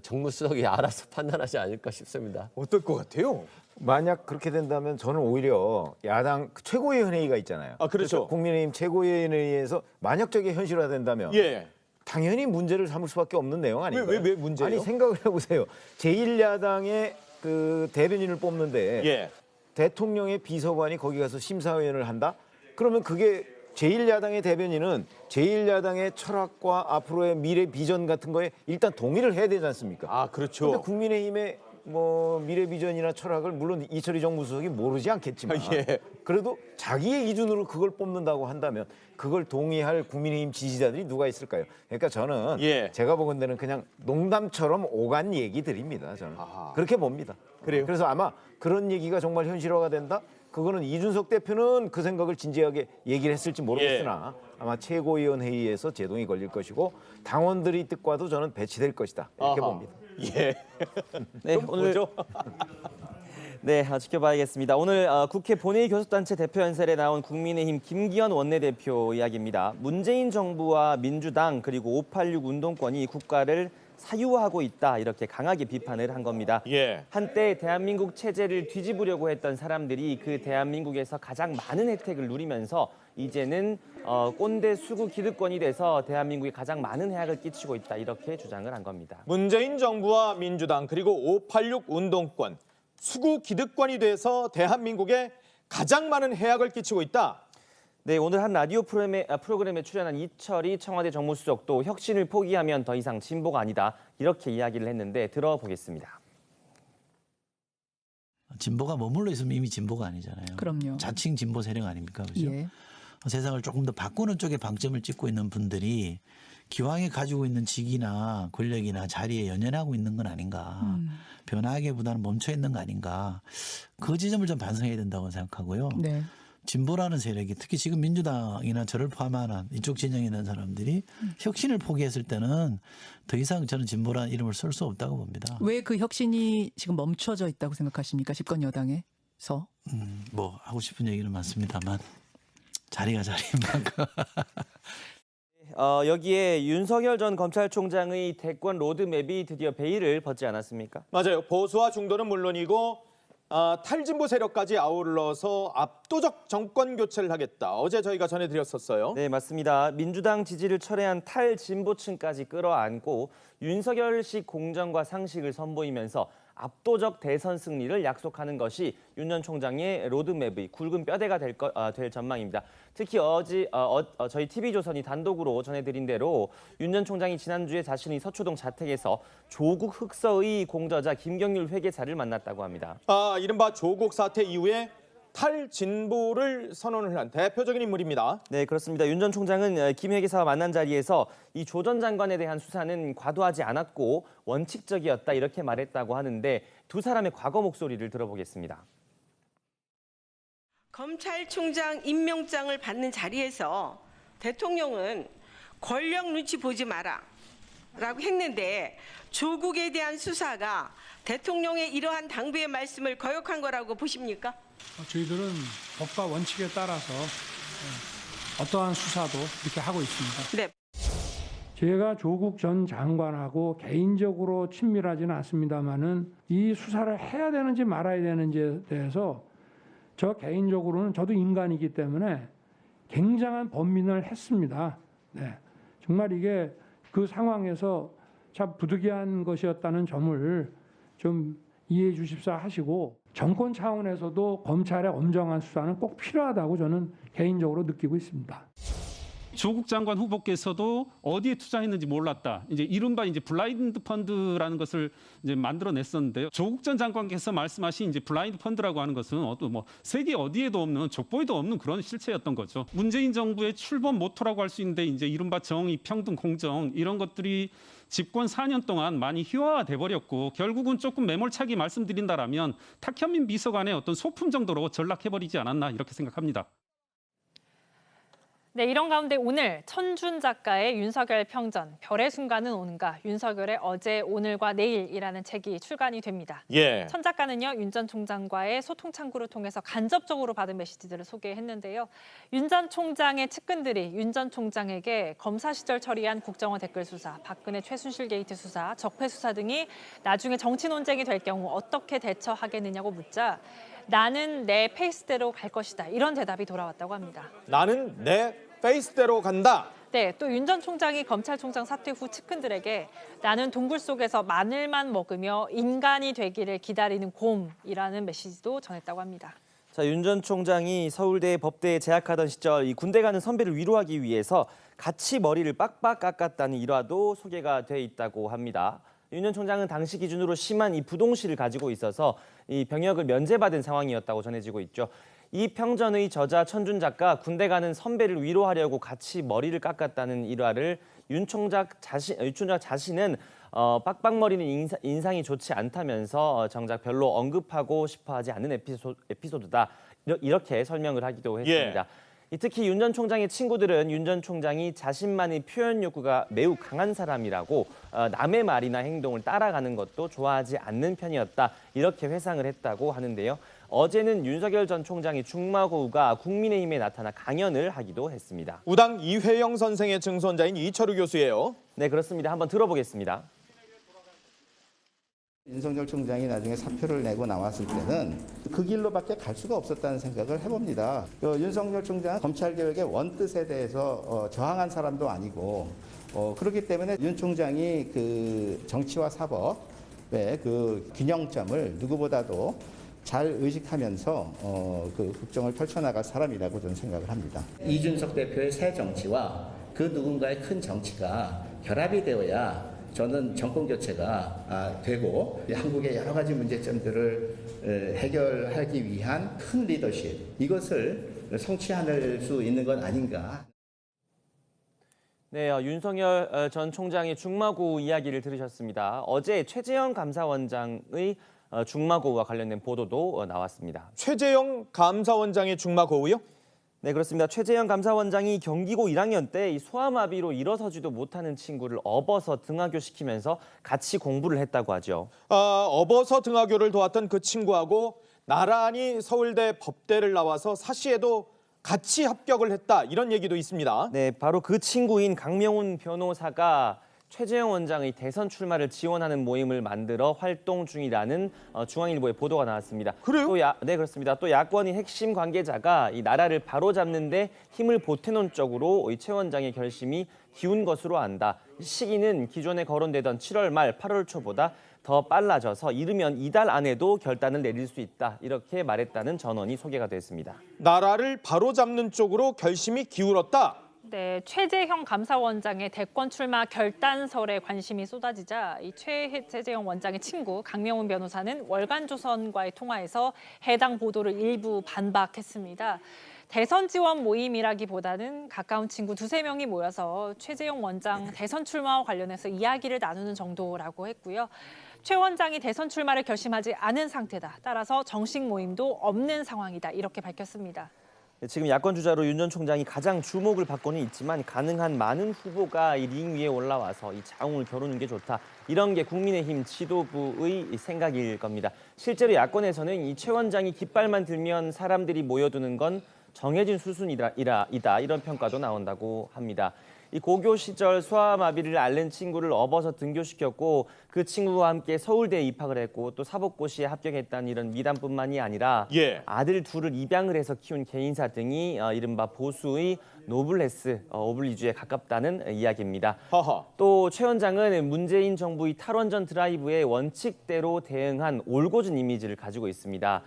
정무수석이 알아서 판단하지 않을까 싶습니다. 어떨 것 같아요? 만약 그렇게 된다면 저는 오히려 야당 최고위원회의가 있잖아요. 그렇죠. 그래서 국민의힘 최고위원회의에서 만약 저게 현실화된다면 당연히 문제를 삼을 수밖에 없는 내용 아닌가요? 왜 문제예요? 아니 생각을 해보세요. 제1야당의 그 대변인을 뽑는데 대통령의 비서관이 거기 가서 심사위원을 한다? 그러면 그게 제1야당의 대변인은 제1야당의 철학과 앞으로의 미래 비전 같은 거에 일단 동의를 해야 되지 않습니까? 그렇죠. 근데 국민의힘의 뭐 미래 비전이나 철학을 물론 이철희 정무수석이 모르지 않겠지만 그래도 자기의 기준으로 그걸 뽑는다고 한다면 그걸 동의할 국민의힘 지지자들이 누가 있을까요? 그러니까 저는 제가 보건대는 그냥 농담처럼 오간 얘기들입니다. 저는 그렇게 봅니다. 그래요? 그래서 아마 그런 얘기가 정말 현실화가 된다? 그거는 이준석 대표는 그 생각을 진지하게 얘기를 했을지 모르겠으나 아마 최고위원회의에서 제동이 걸릴 것이고 당원들의 뜻과도 저는 배치될 것이다 이렇게 봅니다. 네, 오늘 지켜봐야겠습니다. 오늘 국회 본회의 교섭단체 대표 연설에 나온 국민의힘 김기현 원내대표 이야기입니다. 문재인 정부와 민주당 그리고 586 운동권이 국가를 사유화하고 있다 이렇게 강하게 비판을 한 겁니다. 한때 대한민국 체제를 뒤집으려고 했던 사람들이 그 대한민국에서 가장 많은 혜택을 누리면서 이제는 꼰대 수구 기득권이 돼서 대한민국에 가장 많은 해악을 끼치고 있다 이렇게 주장을 한 겁니다. 문재인 정부와 민주당 그리고 586 운동권, 수구 기득권이 돼서 대한민국에 가장 많은 해악을 끼치고 있다. 네, 오늘 한 라디오 프로그램에 출연한 이철희 청와대 정무수석도 혁신을 포기하면 더 이상 진보가 아니다 이렇게 이야기를 했는데 들어보겠습니다. 진보가 머물러 있으면 이미 진보가 아니잖아요. 그럼요. 자칭 진보 세력 아닙니까? 그렇죠? 예. 세상을 조금 더 바꾸는 쪽에 방점을 찍고 있는 분들이 기왕에 가지고 있는 직이나 권력이나 자리에 연연하고 있는 건 아닌가. 변화하기보다는 멈춰 있는 거 아닌가. 그 지점을 좀 반성해야 된다고 생각하고요. 네. 진보라는 세력이 특히 지금 민주당이나 저를 포함한 이쪽 진영에 있는 사람들이 혁신을 포기했을 때는 더 이상 저는 진보라는 이름을 쓸 수 없다고 봅니다. 왜 그 혁신이 지금 멈춰져 있다고 생각하십니까? 집권 여당에서? 뭐 하고 싶은 얘기는 많습니다만 자리가 자리인 만큼. 여기에 윤석열 전 검찰총장의 대권 로드맵이 드디어 베일을 벗지 않았습니까? 맞아요. 보수와 중도는 물론이고 탈진보 세력까지 아울러서 압도적 정권 교체를 하겠다. 어제 저희가 전해드렸었어요. 네, 맞습니다. 민주당 지지를 철회한 탈진보층까지 끌어안고 윤석열식 공정과 상식을 선보이면서 압도적 대선 승리를 약속하는 것이 윤 전 총장의 로드맵의 굵은 뼈대가 될 전망입니다. 특히 어제 저희 TV조선이 단독으로 전해드린 대로 윤 전 총장이 지난주에 자신의 서초동 자택에서 조국 흑서의 공저자 김경률 회계사를 만났다고 합니다. 이른바 조국 사태 이후에 탈진보를 선언을 한 대표적인 인물입니다. 네, 그렇습니다. 윤 전 총장은 김 회계사와 만난 자리에서 이 조 전 장관에 대한 수사는 과도하지 않았고 원칙적이었다 이렇게 말했다고 하는데 두 사람의 과거 목소리를 들어보겠습니다. 검찰총장 임명장을 받는 자리에서 대통령은 권력 눈치 보지 마라 라고 했는데 조국에 대한 수사가 대통령의 이러한 당부의 말씀을 거역한 거라고 보십니까? 저희들은 법과 원칙에 따라서 어떠한 수사도 이렇게 하고 있습니다. 네. 제가 조국 전 장관하고 개인적으로 친밀하지는 않습니다만은 이 수사를 해야 되는지 말아야 되는지에 대해서 저 개인적으로는 저도 인간이기 때문에 굉장한 번민을 했습니다. 네. 정말 이게 그 상황에서 참 부득이한 것이었다는 점을 좀 이해해 주십사 하시고 정권 차원에서도 검찰의 엄정한 수사는 꼭 필요하다고 저는 개인적으로 느끼고 있습니다. 조국 장관 후보께서도 어디에 투자했는지 몰랐다. 이제 이른바 블라인드 펀드라는 것을 이제 만들어냈었는데요. 조국 전 장관께서 말씀하신 이제 블라인드 펀드라고 하는 것은 세계 어디에도 없는 족보에도 없는 그런 실체였던 거죠. 문재인 정부의 출범 모토라고 할 수 있는데 이제 이른바 정의, 평등, 공정 이런 것들이 집권 4년 동안 많이 희화화돼 버렸고 결국은 조금 매몰차게 말씀드린다라면 탁현민 비서관의 어떤 소품 정도로 전락해버리지 않았나 이렇게 생각합니다. 네, 이런 가운데 오늘 천준 작가의 윤석열 평전, 별의 순간은 오는가, 윤석열의 어제, 오늘과 내일이라는 책이 출간이 됩니다. 천 작가는요, 윤 전 총장과의 소통 창구를 통해서 간접적으로 받은 메시지들을 소개했는데요. 윤 전 총장의 측근들이 윤 전 총장에게 검사 시절 처리한 국정원 댓글 수사, 박근혜 최순실 게이트 수사, 적폐 수사 등이 나중에 정치 논쟁이 될 경우 어떻게 대처하겠느냐고 묻자 나는 내 페이스대로 갈 것이다. 이런 대답이 돌아왔다고 합니다. 나는 내 페이스대로 간다. 네, 또 윤 전 총장이 검찰총장 사퇴 후 측근들에게 나는 동굴 속에서 마늘만 먹으며 인간이 되기를 기다리는 곰이라는 메시지도 전했다고 합니다. 자, 윤 전 총장이 서울대 법대에 재학하던 시절 이 군대 가는 선배를 위로하기 위해서 같이 머리를 빡빡 깎았다는 일화도 소개가 돼 있다고 합니다. 윤 전 총장은 당시 기준으로 심한 이 부동실을 가지고 있어서 이 병역을 면제받은 상황이었다고 전해지고 있죠. 이 평전의 저자 천준 작가 군대 가는 선배를 위로하려고 같이 머리를 깎았다는 일화를 윤 총장 자신은 빡빡머리는 인상이 좋지 않다면서 정작 별로 언급하고 싶어하지 않는 에피소드다 이렇게 설명을 하기도 했습니다. 특히 윤 전 총장의 친구들은 윤 전 총장이 자신만의 표현 욕구가 매우 강한 사람이라고 남의 말이나 행동을 따라가는 것도 좋아하지 않는 편이었다 이렇게 회상을 했다고 하는데요. 어제는 윤석열 전 총장의 중마고우가 국민의힘에 나타나 강연을 하기도 했습니다. 우당 이회영 선생의 증손자인 이철우 교수예요. 네, 그렇습니다. 한번 들어보겠습니다. 윤석열 총장이 나중에 사표를 내고 나왔을 때는 그 길로밖에 갈 수가 없었다는 생각을 해봅니다. 윤석열 총장은 검찰개혁의 원뜻에 대해서 저항한 사람도 아니고 그렇기 때문에 윤 총장이 그 정치와 사법의 그 균형점을 누구보다도 잘 의식하면서 그 국정을 펼쳐나갈 사람이라고 저는 생각을 합니다. 이준석 대표의 새 정치와 그 누군가의 큰 정치가 결합이 되어야 저는 정권 교체가 되고 한국의 여러 가지 문제점들을 해결하기 위한 큰 리더십 이것을 성취할 수 있는 건 아닌가. 네, 윤석열 전 총장의 중마고 이야기를 들으셨습니다. 어제 최재형 감사원장의 중마고우와 관련된 보도도 나왔습니다. 최재형 감사원장의 중마고우요? 네, 그렇습니다. 최재형 감사원장이 경기고 1학년 때 이 소아마비로 일어서지도 못하는 친구를 업어서 등하교시키면서 같이 공부를 했다고 하죠. 업어서 등하교를 도왔던 그 친구하고 나란히 서울대 법대를 나와서 사시에도 같이 합격을 했다 이런 얘기도 있습니다. 네, 바로 그 친구인 강명훈 변호사가 최재형 원장의 대선 출마를 지원하는 모임을 만들어 활동 중이라는 중앙일보의 보도가 나왔습니다. 그래요? 네, 그렇습니다. 또 야권인 핵심 관계자가 이 나라를 바로잡는데 힘을 보태놓은 쪽으로 이 최 원장의 결심이 기운 것으로 안다. 시기는 기존에 거론되던 7월 말 8월 초보다 더 빨라져서 이르면 이달 안에도 결단을 내릴 수 있다. 이렇게 말했다는 전언이 소개가 됐습니다. 나라를 바로잡는 쪽으로 결심이 기울었다. 네, 최재형 감사원장의 대권 출마 결단설에 관심이 쏟아지자 이 최재형 원장의 친구 강명훈 변호사는 월간조선과의 통화에서 해당 보도를 일부 반박했습니다. 대선 지원 모임이라기보다는 가까운 친구 2~3명이 모여서 최재형 원장 대선 출마와 관련해서 이야기를 나누는 정도라고 했고요. 최 원장이 대선 출마를 결심하지 않은 상태다. 따라서 정식 모임도 없는 상황이다. 이렇게 밝혔습니다. 지금 야권 주자로 윤 전 총장이 가장 주목을 받고는 있지만 가능한 많은 후보가 이 링 위에 올라와서 이 자웅을 겨루는 게 좋다. 이런 게 국민의힘 지도부의 생각일 겁니다. 실제로 야권에서는 이 최 원장이 깃발만 들면 사람들이 모여드는 건 정해진 수순이다 이런 평가도 나온다고 합니다. 이 고교 시절 소아마비를 앓는 친구를 업어서 등교시켰고 그 친구와 함께 서울대에 입학을 했고 또 사법고시에 합격했다는 이런 미담뿐만이 아니라 아들 둘을 입양을 해서 키운 개인사 등이 이른바 보수의 노블레스 오블리주에 가깝다는 이야기입니다. 또 최 원장은 문재인 정부의 탈원전 드라이브에 원칙대로 대응한 올곧은 이미지를 가지고 있습니다.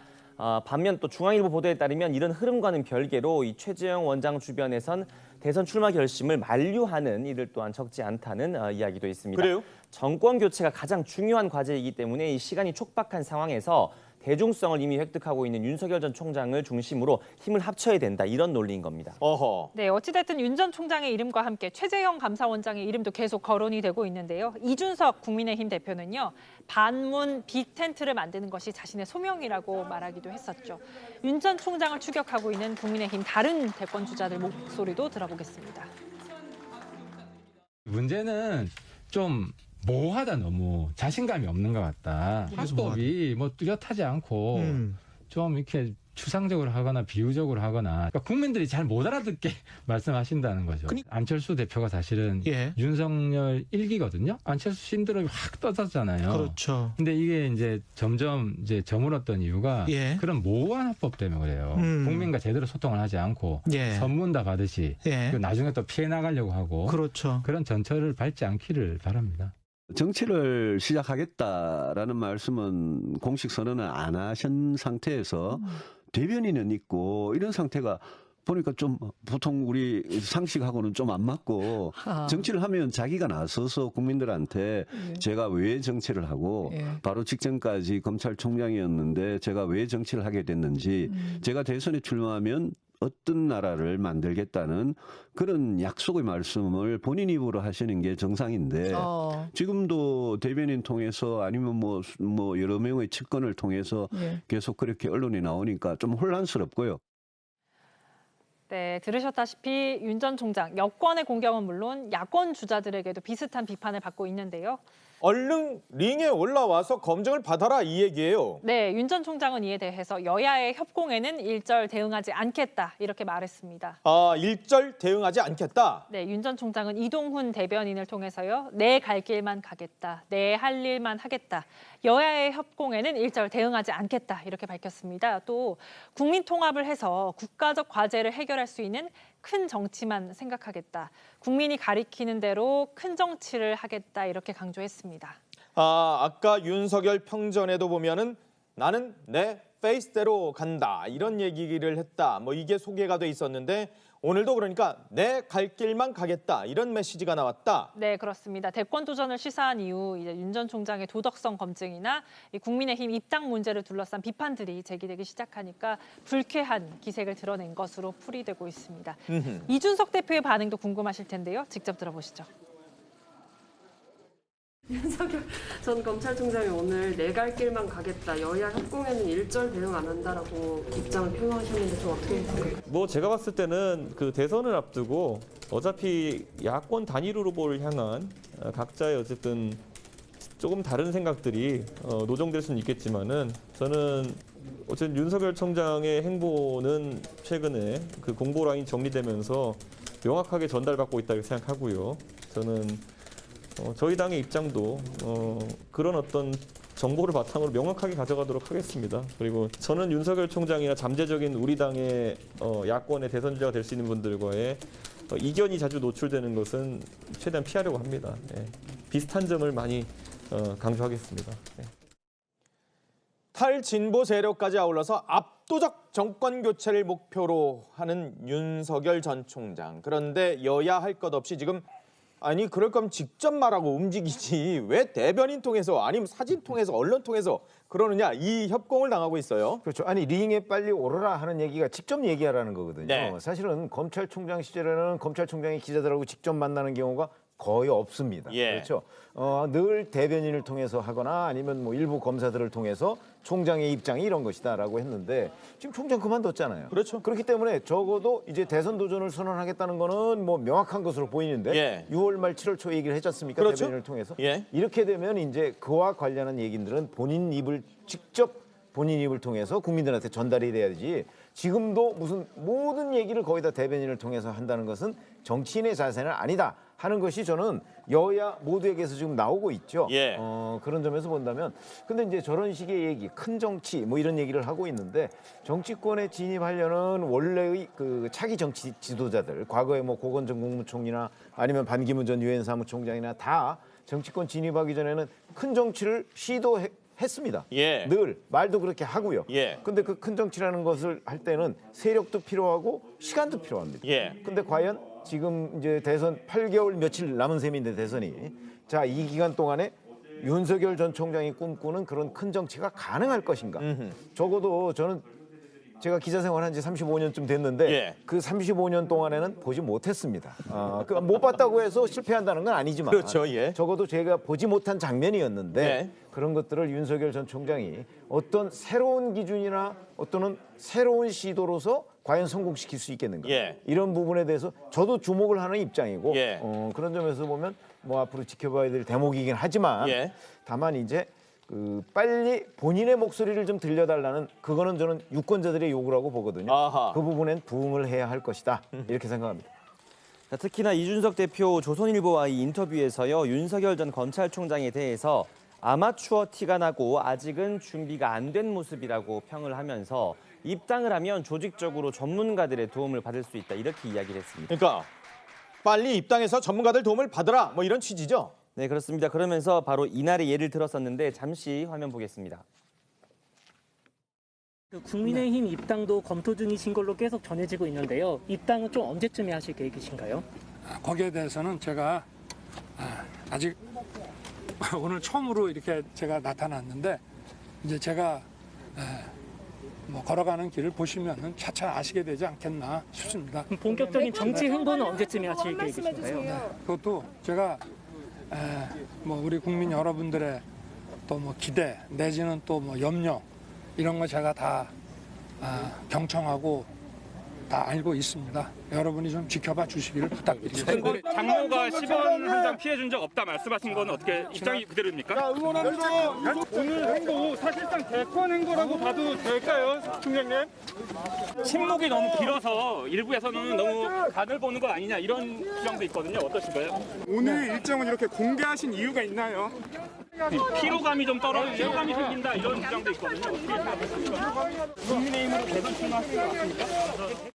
반면 또 중앙일보 보도에 따르면 이런 흐름과는 별개로 이 최재형 원장 주변에선 대선 출마 결심을 만류하는 이들 또한 적지 않다는 이야기도 있습니다. 그래요? 정권 교체가 가장 중요한 과제이기 때문에 이 시간이 촉박한 상황에서 대중성을 이미 획득하고 있는 윤석열 전 총장을 중심으로 힘을 합쳐야 된다. 이런 논리인 겁니다. 네, 어찌됐든 윤 전 총장의 이름과 함께 최재형 감사원장의 이름도 계속 거론이 되고 있는데요. 이준석 국민의힘 대표는요. 반문 빅텐트를 만드는 것이 자신의 소명이라고 말하기도 했었죠. 윤 전 총장을 추격하고 있는 국민의힘 다른 대권 주자들 목소리도 들어보겠습니다. 문제는 좀 모호하다. 너무 자신감이 없는 것 같다. 화법이 뭐 뚜렷하지 않고 좀 이렇게 추상적으로 하거나 비유적으로 하거나 그러니까 국민들이 잘 못 알아듣게 말씀하신다는 거죠. 안철수 대표가 사실은 윤석열 1기거든요. 안철수 신드롬이 확 떠졌잖아요. 그렇죠. 근데 이게 이제 점점 이제 저물었던 이유가 그런 모호한 화법 때문에 그래요. 국민과 제대로 소통을 하지 않고 선문 다 받으시 그리고 나중에 또 피해 나가려고 하고 그런 전철을 밟지 않기를 바랍니다. 정치를 시작하겠다라는 말씀은 공식 선언을 안 하신 상태에서 대변인은 있고 이런 상태가 보니까 좀 보통 우리 상식하고는 좀 안 맞고 정치를 하면 자기가 나서서 국민들한테 제가 왜 정치를 하고 바로 직전까지 검찰총장이었는데 제가 왜 정치를 하게 됐는지 제가 대선에 출마하면 어떤 나라를 만들겠다는 그런 약속의 말씀을 본인 입으로 하시는 게 정상인데 지금도 대변인 통해서 아니면 뭐 여러 명의 측근을 통해서 계속 그렇게 언론에 나오니까 좀 혼란스럽고요. 네, 들으셨다시피 윤 전 총장 여권의 공격은 물론 야권 주자들에게도 비슷한 비판을 받고 있는데요. 얼른 링에 올라와서 검증을 받아라 이 얘기예요. 네, 윤 전 총장은 이에 대해서 여야의 협공에는 일절 대응하지 않겠다 이렇게 말했습니다. 일절 대응하지 않겠다. 네, 윤 전 총장은 이동훈 대변인을 통해서요. 내 갈 길만 가겠다. 내 할 일만 하겠다. 여야의 협공에는 일절 대응하지 않겠다 이렇게 밝혔습니다. 또 국민 통합을 해서 국가적 과제를 해결할 수 있는 큰 정치만 생각하겠다. 국민이 가리키는 대로 큰 정치를 하겠다 이렇게 강조했습니다. 아까 윤석열 평전에도 보면은 나는 내 페이스대로 간다 이런 얘기를 했다. 뭐 이게 소개가 돼 있었는데 오늘도 그러니까 내 갈 길만 가겠다 이런 메시지가 나왔다. 네, 그렇습니다. 대권 도전을 시사한 이후 이제 윤 전 총장의 도덕성 검증이나 이 국민의힘 입당 문제를 둘러싼 비판들이 제기되기 시작하니까 불쾌한 기색을 드러낸 것으로 풀이되고 있습니다. 이준석 대표의 반응도 궁금하실 텐데요. 직접 들어보시죠. 윤석열 전 검찰총장이 오늘 내 갈 길만 가겠다. 여야 협공에는 일절 대응 안 한다라고 입장을 표명하셨는데 좀 어떻게 생각해요? 뭐 제가 봤을 때는 그 대선을 앞두고 어차피 야권 단일 후보를 향한 각자의 어쨌든 조금 다른 생각들이 노정될 수는 있겠지만은 저는 어쨌든 윤석열 총장의 행보는 최근에 그 공보 라인 정리되면서 명확하게 전달받고 있다고 생각하고요. 저는 저희 당의 입장도 그런 어떤 정보를 바탕으로 명확하게 가져가도록 하겠습니다. 그리고 저는 윤석열 총장이나 잠재적인 우리 당의 야권의 대선 주자가 될 수 있는 분들과의 이견이 자주 노출되는 것은 최대한 피하려고 합니다. 네. 비슷한 점을 많이 강조하겠습니다. 네. 탈진보 세력까지 아울러서 압도적 정권 교체를 목표로 하는 윤석열 전 총장. 그런데 여야 할 것 없이 지금 아니 그럴 거면 직접 말하고 움직이지 왜 대변인 통해서 아니면 사진 통해서 언론 통해서 그러느냐 이 협공을 당하고 있어요. 그렇죠. 아니 링에 빨리 오르라 하는 얘기가 직접 얘기하라는 거거든요. 네. 사실은 검찰총장 시절에는 검찰총장이 기자들하고 직접 만나는 경우가 거의 없습니다. 예. 그렇죠. 늘 대변인을 통해서 하거나 아니면 뭐 일부 검사들을 통해서 총장의 입장이 이런 것이다라고 했는데 지금 총장 그만뒀잖아요. 그렇죠. 그렇기 때문에 적어도 이제 대선 도전을 선언하겠다는 거는 뭐 명확한 것으로 보이는데 예. 6월 말 7월 초 얘기를 했지 않습니까? 그렇죠. 대변인을 통해서. 예. 이렇게 되면 이제 그와 관련한 얘기들은 본인 입을 통해서 국민들한테 전달이 돼야지 지금도 무슨 모든 얘기를 거의 다 대변인을 통해서 한다는 것은 정치인의 자세는 아니다 하는 것이 저는 여야 모두에게서 지금 나오고 있죠. 예. 그런 점에서 본다면 근데 이제 저런 식의 얘기 큰 정치 뭐 이런 얘기를 하고 있는데 정치권에 진입하려는 원래의 그 차기 정치 지도자들 과거에 뭐 고건 전 국무총리나 아니면 반기문 전 유엔 사무총장이나 다 정치권 진입하기 전에는 큰 정치를 했습니다. 예. 늘 말도 그렇게 하고요. 예. 근데 그 큰 정치라는 것을 할 때는 세력도 필요하고 시간도 필요합니다. 예. 근데 과연 지금 이제 대선 8개월 며칠 남은 셈인데 대선이 자, 이 기간 동안에 윤석열 전 총장이 꿈꾸는 그런 큰 정치가 가능할 것인가? 적어도 저는 제가 기자 생활한 지 35년쯤 됐는데 예. 그 35년 동안에는 보지 못했습니다. 못 봤다고 해서 실패한다는 건 아니지만 그렇죠. 예. 적어도 제가 보지 못한 장면이었는데 예. 그런 것들을 윤석열 전 총장이 어떤 새로운 기준이나 어떤 새로운 시도로서 과연 성공시킬 수 있겠는가? 예. 이런 부분에 대해서 저도 주목을 하는 입장이고 예. 그런 점에서 보면 뭐 앞으로 지켜봐야 될 대목이긴 하지만 예. 다만 이제 빨리 본인의 목소리를 좀 들려달라는 그거는 저는 유권자들의 요구라고 보거든요. 아하. 그 부분엔 부응을 해야 할 것이다 이렇게 생각합니다. 자, 특히나 이준석 대표 조선일보와의 인터뷰에서요. 윤석열 전 검찰총장에 대해서 아마추어 티가 나고 아직은 준비가 안 된 모습이라고 평을 하면서 입당을 하면 조직적으로 전문가들의 도움을 받을 수 있다 이렇게 이야기를 했습니다. 그러니까 빨리 입당해서 전문가들 도움을 받으라 뭐 이런 취지죠. 네, 그렇습니다. 그러면서 바로 이날의 예를 들었었는데 잠시 화면 보겠습니다. 국민의힘 입당도 검토 중이신 걸로 계속 전해지고 있는데요. 입당은 좀 언제쯤에 하실 계획이신가요? 거기에 대해서는 제가 아직 오늘 처음으로 이렇게 제가 나타났는데 이제 제가 뭐 걸어가는 길을 보시면은 차차 아시게 되지 않겠나 싶습니다. 본격적인 정치 행보는 언제쯤에 하실 계획이신가요? 네, 그것도 제가 뭐 우리 국민 여러분들의 또 뭐 기대 내지는 또 뭐 염려 이런 거 제가 다 경청하고 다 알고 있습니다. 여러분이 좀 지켜봐 주시기를 부탁드리겠습니다. 장모가 10원 한 장 피해 준 적 없다 말씀하신 건 어떻게 입장이 그대로입니까? 응원합니다. 오늘 행보 사실상 대권 행보라고 봐도 될까요, 총장님? 침묵이 너무 길어서 일부에서는 너무 간을 보는 거 아니냐 이런 주장도 있거든요. 어떠신가요? 오늘 일정은 이렇게 공개하신 이유가 있나요? 피로감이 좀 피로감이 생긴다 이런 주장도 있거든요. 어떻게 생각하십니까? 국민의힘으로 대선 출마하실 것 같습니까?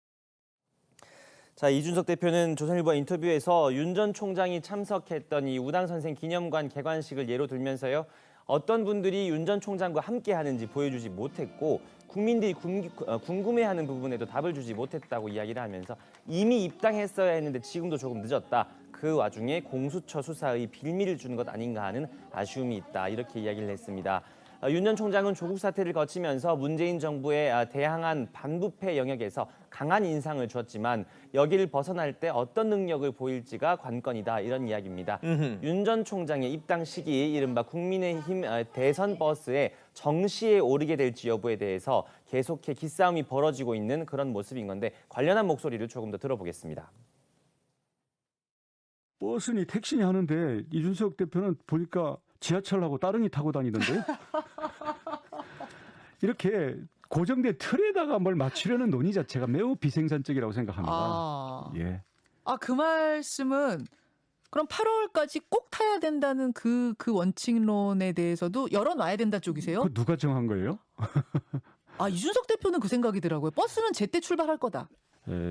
자, 이준석 대표는 조선일보 인터뷰에서 윤 전 총장이 참석했던 이 우당선생 기념관 개관식을 예로 들면서요. 어떤 분들이 윤 전 총장과 함께 하는지 보여주지 못했고 국민들이 궁금해하는 부분에도 답을 주지 못했다고 이야기를 하면서 이미 입당했어야 했는데 지금도 조금 늦었다. 그 와중에 공수처 수사의 빌미를 주는 것 아닌가 하는 아쉬움이 있다. 이렇게 이야기를 했습니다. 윤 전 총장은 조국 사태를 거치면서 문재인 정부에 대항한 반부패 영역에서 강한 인상을 주었지만 여기를 벗어날 때 어떤 능력을 보일지가 관건이다. 이런 이야기입니다. 윤 전 총장의 입당 시기 이른바 국민의힘 대선 버스에 정시에 오르게 될지 여부에 대해서 계속해 기싸움이 벌어지고 있는 그런 모습인 건데 관련한 목소리를 조금 더 들어보겠습니다. 버스니 택시니 하는데 이준석 대표는 보니까 지하철하고 따릉이 타고 다니던데요. 이렇게 고정된 틀에다가 뭘 맞추려는 논의 자체가 매우 비생산적이라고 생각합니다. 예. 그 말씀은 그럼 8월까지 꼭 타야 된다는 그 원칙론에 대해서도 열어놔야 된다 쪽이세요? 그 누가 정한 거예요? 이준석 대표는 그 생각이더라고요. 버스는 제때 출발할 거다.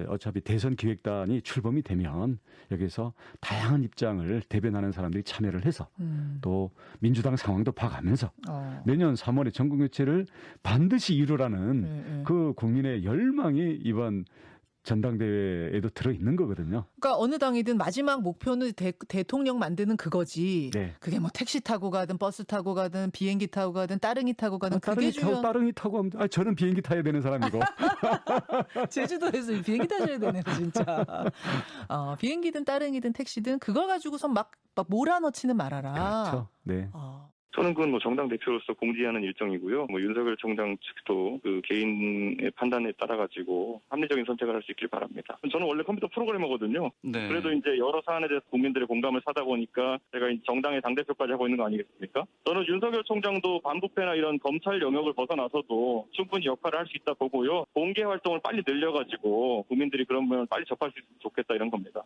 어차피 대선 기획단이 출범이 되면 여기서 다양한 입장을 대변하는 사람들이 참여를 해서 또 민주당 상황도 봐가면서 내년 3월에 정권교체를 반드시 이루라는 그 국민의 열망이 이번 전당대회에도 들어있는 거거든요. 그러니까 어느 당이든 마지막 목표는 대통령 만드는 그거지. 네. 그게 뭐 택시 타고 가든 버스 타고 가든 비행기 타고 가든 따릉이 타고 가든 그게 중요한. 따릉이 타고 하면 저는 비행기 타야 되는 사람이고. 제주도에서 비행기 타셔야 되네 진짜. 비행기든 따릉이든 택시든 그걸 가지고서 막 몰아넣지는 말아라. 그렇죠. 네. 저는 그건 정당 대표로서 공지하는 일정이고요. 윤석열 총장 측도 그 개인의 판단에 따라 가지고 합리적인 선택을 할 수 있길 바랍니다. 저는 원래 컴퓨터 프로그래머거든요. 네. 그래도 이제 여러 사안에 대해서 국민들의 공감을 사다 보니까 제가 정당의 당대표까지 하고 있는 거 아니겠습니까? 저는 윤석열 총장도 반부패나 이런 검찰 영역을 벗어나서도 충분히 역할을 할 수 있다 보고요. 공개 활동을 빨리 늘려가지고 국민들이 그런 부분을 빨리 접할 수 있으면 좋겠다 이런 겁니다.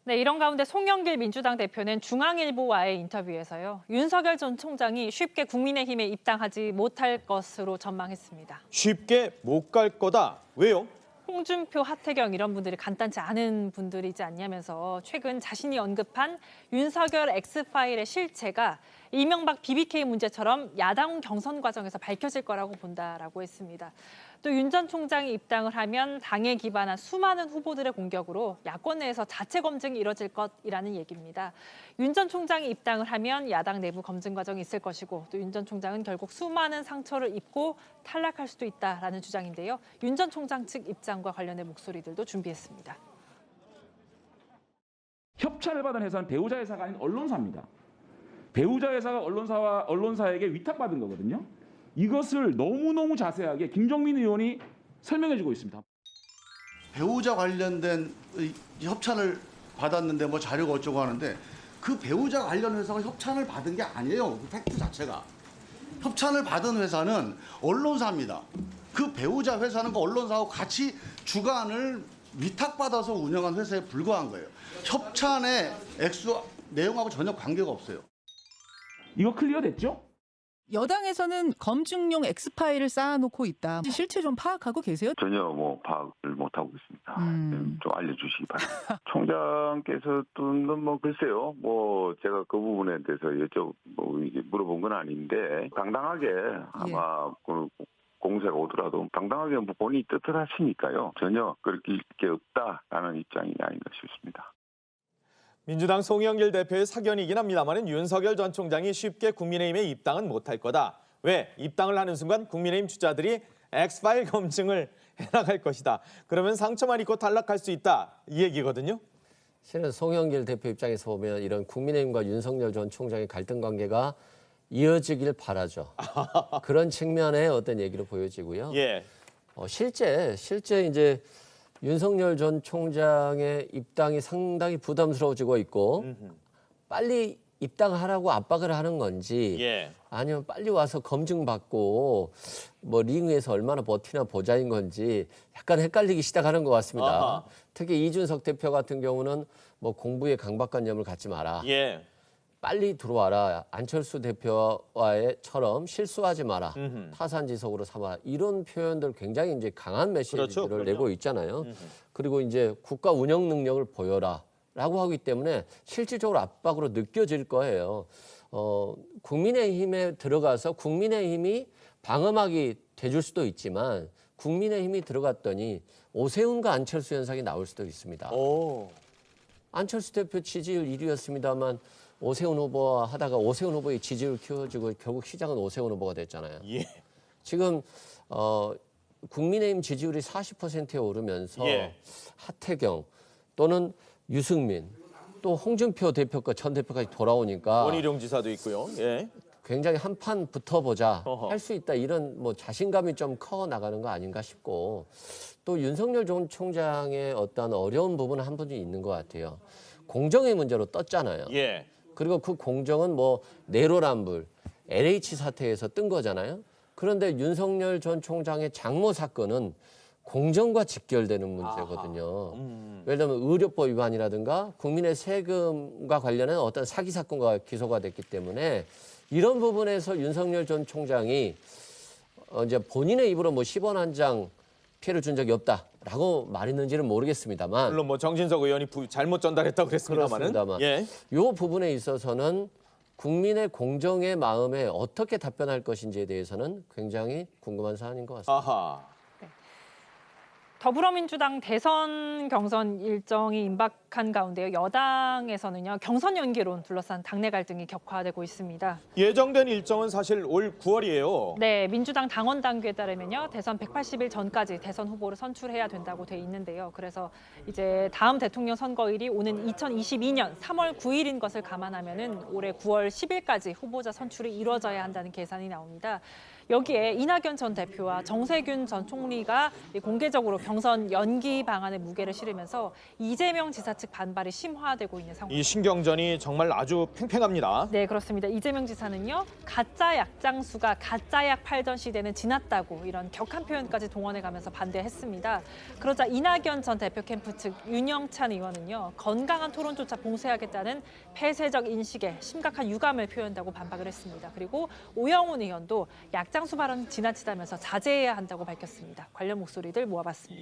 네, 이런 가운데 송영길 민주당 대표는 중앙일보와의 인터뷰에서요. 윤석열 전 총장이 쉽게 국민의힘에 입당하지 못할 것으로 전망했습니다. 쉽게 못 갈 거다. 왜요? 홍준표, 하태경 이런 분들이 간단치 않은 분들이지 않냐면서 최근 자신이 언급한 윤석열 X파일의 실체가 이명박 BBK 문제처럼 야당 경선 과정에서 밝혀질 거라고 본다라고 했습니다. 또 윤 전 총장이 입당을 하면 당에 기반한 수많은 후보들의 공격으로 야권 내에서 자체 검증이 이뤄질 것이라는 얘기입니다. 윤 전 총장이 입당을 하면 야당 내부 검증 과정이 있을 것이고 또 윤 전 총장은 결국 수많은 상처를 입고 탈락할 수도 있다라는 주장인데요. 윤 전 총장 측 입장과 관련된 목소리들도 준비했습니다. 협찬을 받은 회사는 배우자 회사가 아닌 언론사입니다. 배우자 회사가 언론사에게 위탁받은 거거든요. 이것을 너무너무 자세하게 김종민 의원이 설명해주고 있습니다. 배우자 관련된 협찬을 받았는데 뭐 자료가 어쩌고 하는데 그 배우자 관련 회사가 협찬을 받은 게 아니에요. 그 팩트 자체가. 협찬을 받은 회사는 언론사입니다. 그 배우자 회사는 그 언론사하고 같이 주간을 위탁받아서 운영한 회사에 불과한 거예요. 협찬의 액수 내용하고 전혀 관계가 없어요. 이거 클리어 됐죠? 여당에서는 검증용 X파일을 쌓아놓고 있다. 실체 좀 파악하고 계세요? 전혀 파악을 못하고 있습니다. 좀 알려주시기 바랍니다. 총장께서는 글쎄요. 제가 그 부분에 대해서 물어본 건 아닌데 당당하게 아마 공세가 오더라도 당당하게 본인이 뜻을 하시니까요. 전혀 그렇게 게 없다라는 입장이 아닌가 싶습니다. 민주당 송영길 대표의 사견이긴 합니다만 윤석열 전 총장이 쉽게 국민의힘에 입당은 못할 거다. 왜? 입당을 하는 순간 국민의힘 주자들이 X파일 검증을 해나갈 것이다. 그러면 상처만 입고 탈락할 수 있다. 이 얘기거든요. 실은 송영길 대표 입장에서 보면 이런 국민의힘과 윤석열 전 총장의 갈등 관계가 이어지길 바라죠. 그런 측면의 어떤 얘기로 보여지고요. 예. 실제 이제 윤석열 전 총장의 입당이 상당히 부담스러워지고 있고 빨리 입당하라고 압박을 하는 건지 아니면 빨리 와서 검증받고 뭐 링 위에서 얼마나 버티나 보자인 건지 약간 헷갈리기 시작하는 것 같습니다. 아하. 특히 이준석 대표 같은 경우는 뭐 공부에 강박관념을 갖지 마라. 빨리 들어와라. 안철수 대표와의처럼 실수하지 마라. 타산지석으로 삼아라. 이런 표현들 굉장히 이제 강한 메시지를 내고 있잖아요. 그리고 이제 국가 운영 능력을 보여라. 라고 하기 때문에 실질적으로 압박으로 느껴질 거예요. 국민의힘에 들어가서 국민의힘이 방어막이 돼줄 수도 있지만 국민의힘이 들어갔더니 오세훈과 안철수 현상이 나올 수도 있습니다. 안철수 대표 지지율 1위였습니다만 오세훈 후보와 하다가 오세훈 후보의 지지율 키워지고 결국 시장은 오세훈 후보가 됐잖아요. 지금 국민의힘 지지율이 40%에 오르면서 하태경 또는 유승민 또 홍준표 대표가 전 대표까지 돌아오니까 원희룡 지사도 있고요. 굉장히 한판 붙어보자 할 수 있다 이런 뭐 자신감이 좀 커 나가는 거 아닌가 싶고 또 윤석열 전 총장의 어떤 어려운 부분은 한 분이 있는 것 같아요. 공정의 문제로 떴잖아요. 그리고 그 공정은 뭐 내로남불, LH 사태에서 뜬 거잖아요. 그런데 윤석열 전 총장의 장모 사건은 공정과 직결되는 문제거든요. 예를 들면 의료법 위반이라든가 국민의 세금과 관련한 어떤 사기 사건과 기소가 됐기 때문에 이런 부분에서 윤석열 전 총장이 이제 본인의 입으로 뭐 10원 한 장 피해를 준 적이 없다라고 말했는지는 모르겠습니다만 물론 뭐 정진석 의원이 잘못 전달했다고 그랬습니다만은 이 부분에 있어서는 국민의 공정의 마음에 어떻게 답변할 것인지에 대해서는 굉장히 궁금한 사안인 것 같습니다. 더불어민주당 대선 경선 일정이 임박한 가운데요. 여당에서는요. 경선 연기론 둘러싼 당내 갈등이 격화되고 있습니다. 예정된 일정은 사실 올 9월이에요. 네, 민주당 당원 당규에 따르면요. 대선 180일 전까지 대선 후보를 선출해야 된다고 돼 있는데요. 그래서 이제 다음 대통령 선거일이 오는 2022년 3월 9일인 것을 감안하면은 올해 9월 10일까지 후보자 선출이 이루어져야 한다는 계산이 나옵니다. 여기에 이낙연 전 대표와 정세균 전 총리가 공개적으로 경선 연기 방안에 무게를 실으면서 이재명 지사 측 반발이 심화되고 있는 상황입니다. 이 신경전이 정말 아주 팽팽합니다. 네, 그렇습니다. 이재명 지사는요. 가짜 약장수가 가짜 약 팔던 시대는 지났다고 이런 격한 표현까지 동원해가면서 반대했습니다. 그러자 이낙연 전 대표 캠프 측 윤영찬 의원은요. 건강한 토론조차 봉쇄하겠다는 폐쇄적 인식에 심각한 유감을 표현한다고 반박을 했습니다. 그리고 오영훈 의원도 약장수 발언 지나치다면서 자제해야 한다고 밝혔습니다. 관련 목소리들 모아봤습니다.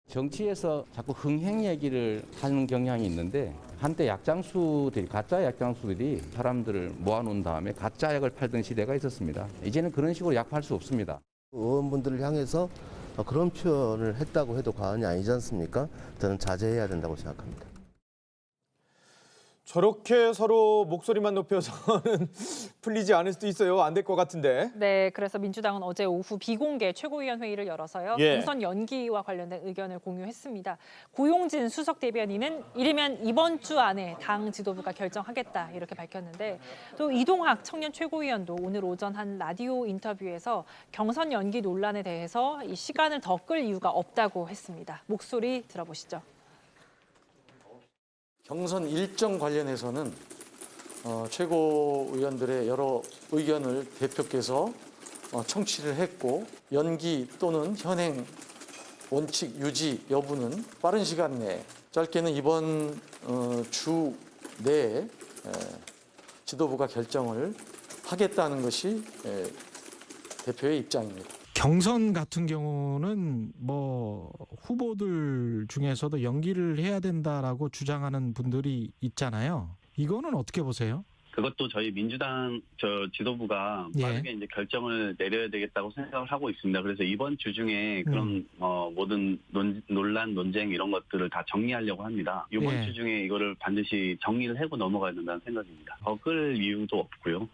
정치에서 자꾸 흥행 얘기를 하는 경향이 있는데 한때 가짜 약장수들이 사람들을 모아놓은 다음에 가짜 약을 팔던 시대가 있었습니다. 이제는 그런 식으로 약 팔 수 없습니다. 의원분들을 향해서 그런 표현을 했다고 해도 과언이 아니지 않습니까? 저는 자제해야 된다고 생각합니다. 저렇게 서로 목소리만 높여서는 풀리지 않을 수도 있어요. 안 될 것 같은데. 네, 그래서 민주당은 어제 오후 비공개 최고위원 회의를 열어서요. 경선 연기와 관련된 의견을 공유했습니다. 고용진 수석 대변인은 이르면 이번 주 안에 당 지도부가 결정하겠다 이렇게 밝혔는데 또 이동학 청년 최고위원도 오늘 오전 한 라디오 인터뷰에서 경선 연기 논란에 대해서 이 시간을 더 끌 이유가 없다고 했습니다. 목소리 들어보시죠. 경선 일정 관련해서는 최고위원들의 여러 의견을 대표께서 청취를 했고 연기 또는 현행 원칙 유지 여부는 빠른 시간 내에 짧게는 이번 주 내에 지도부가 결정을 하겠다는 것이 대표의 입장입니다. 경선 같은 경우는 뭐 후보들 중에서도 연기를 해야 된다라고 주장하는 분들이 있잖아요. 이거는 어떻게 보세요? 그것도 저희 민주당 지도부가 빠르게 이제 결정을 내려야 되겠다고 생각을 하고 있습니다. 그래서 이번 주 중에 그런 모든 논란, 논쟁 이런 것들을 다 정리하려고 합니다. 이번 주 중에 이거를 반드시 정리를 하고 넘어가야 된다는 생각입니다. 더 끌 이유도 없고요.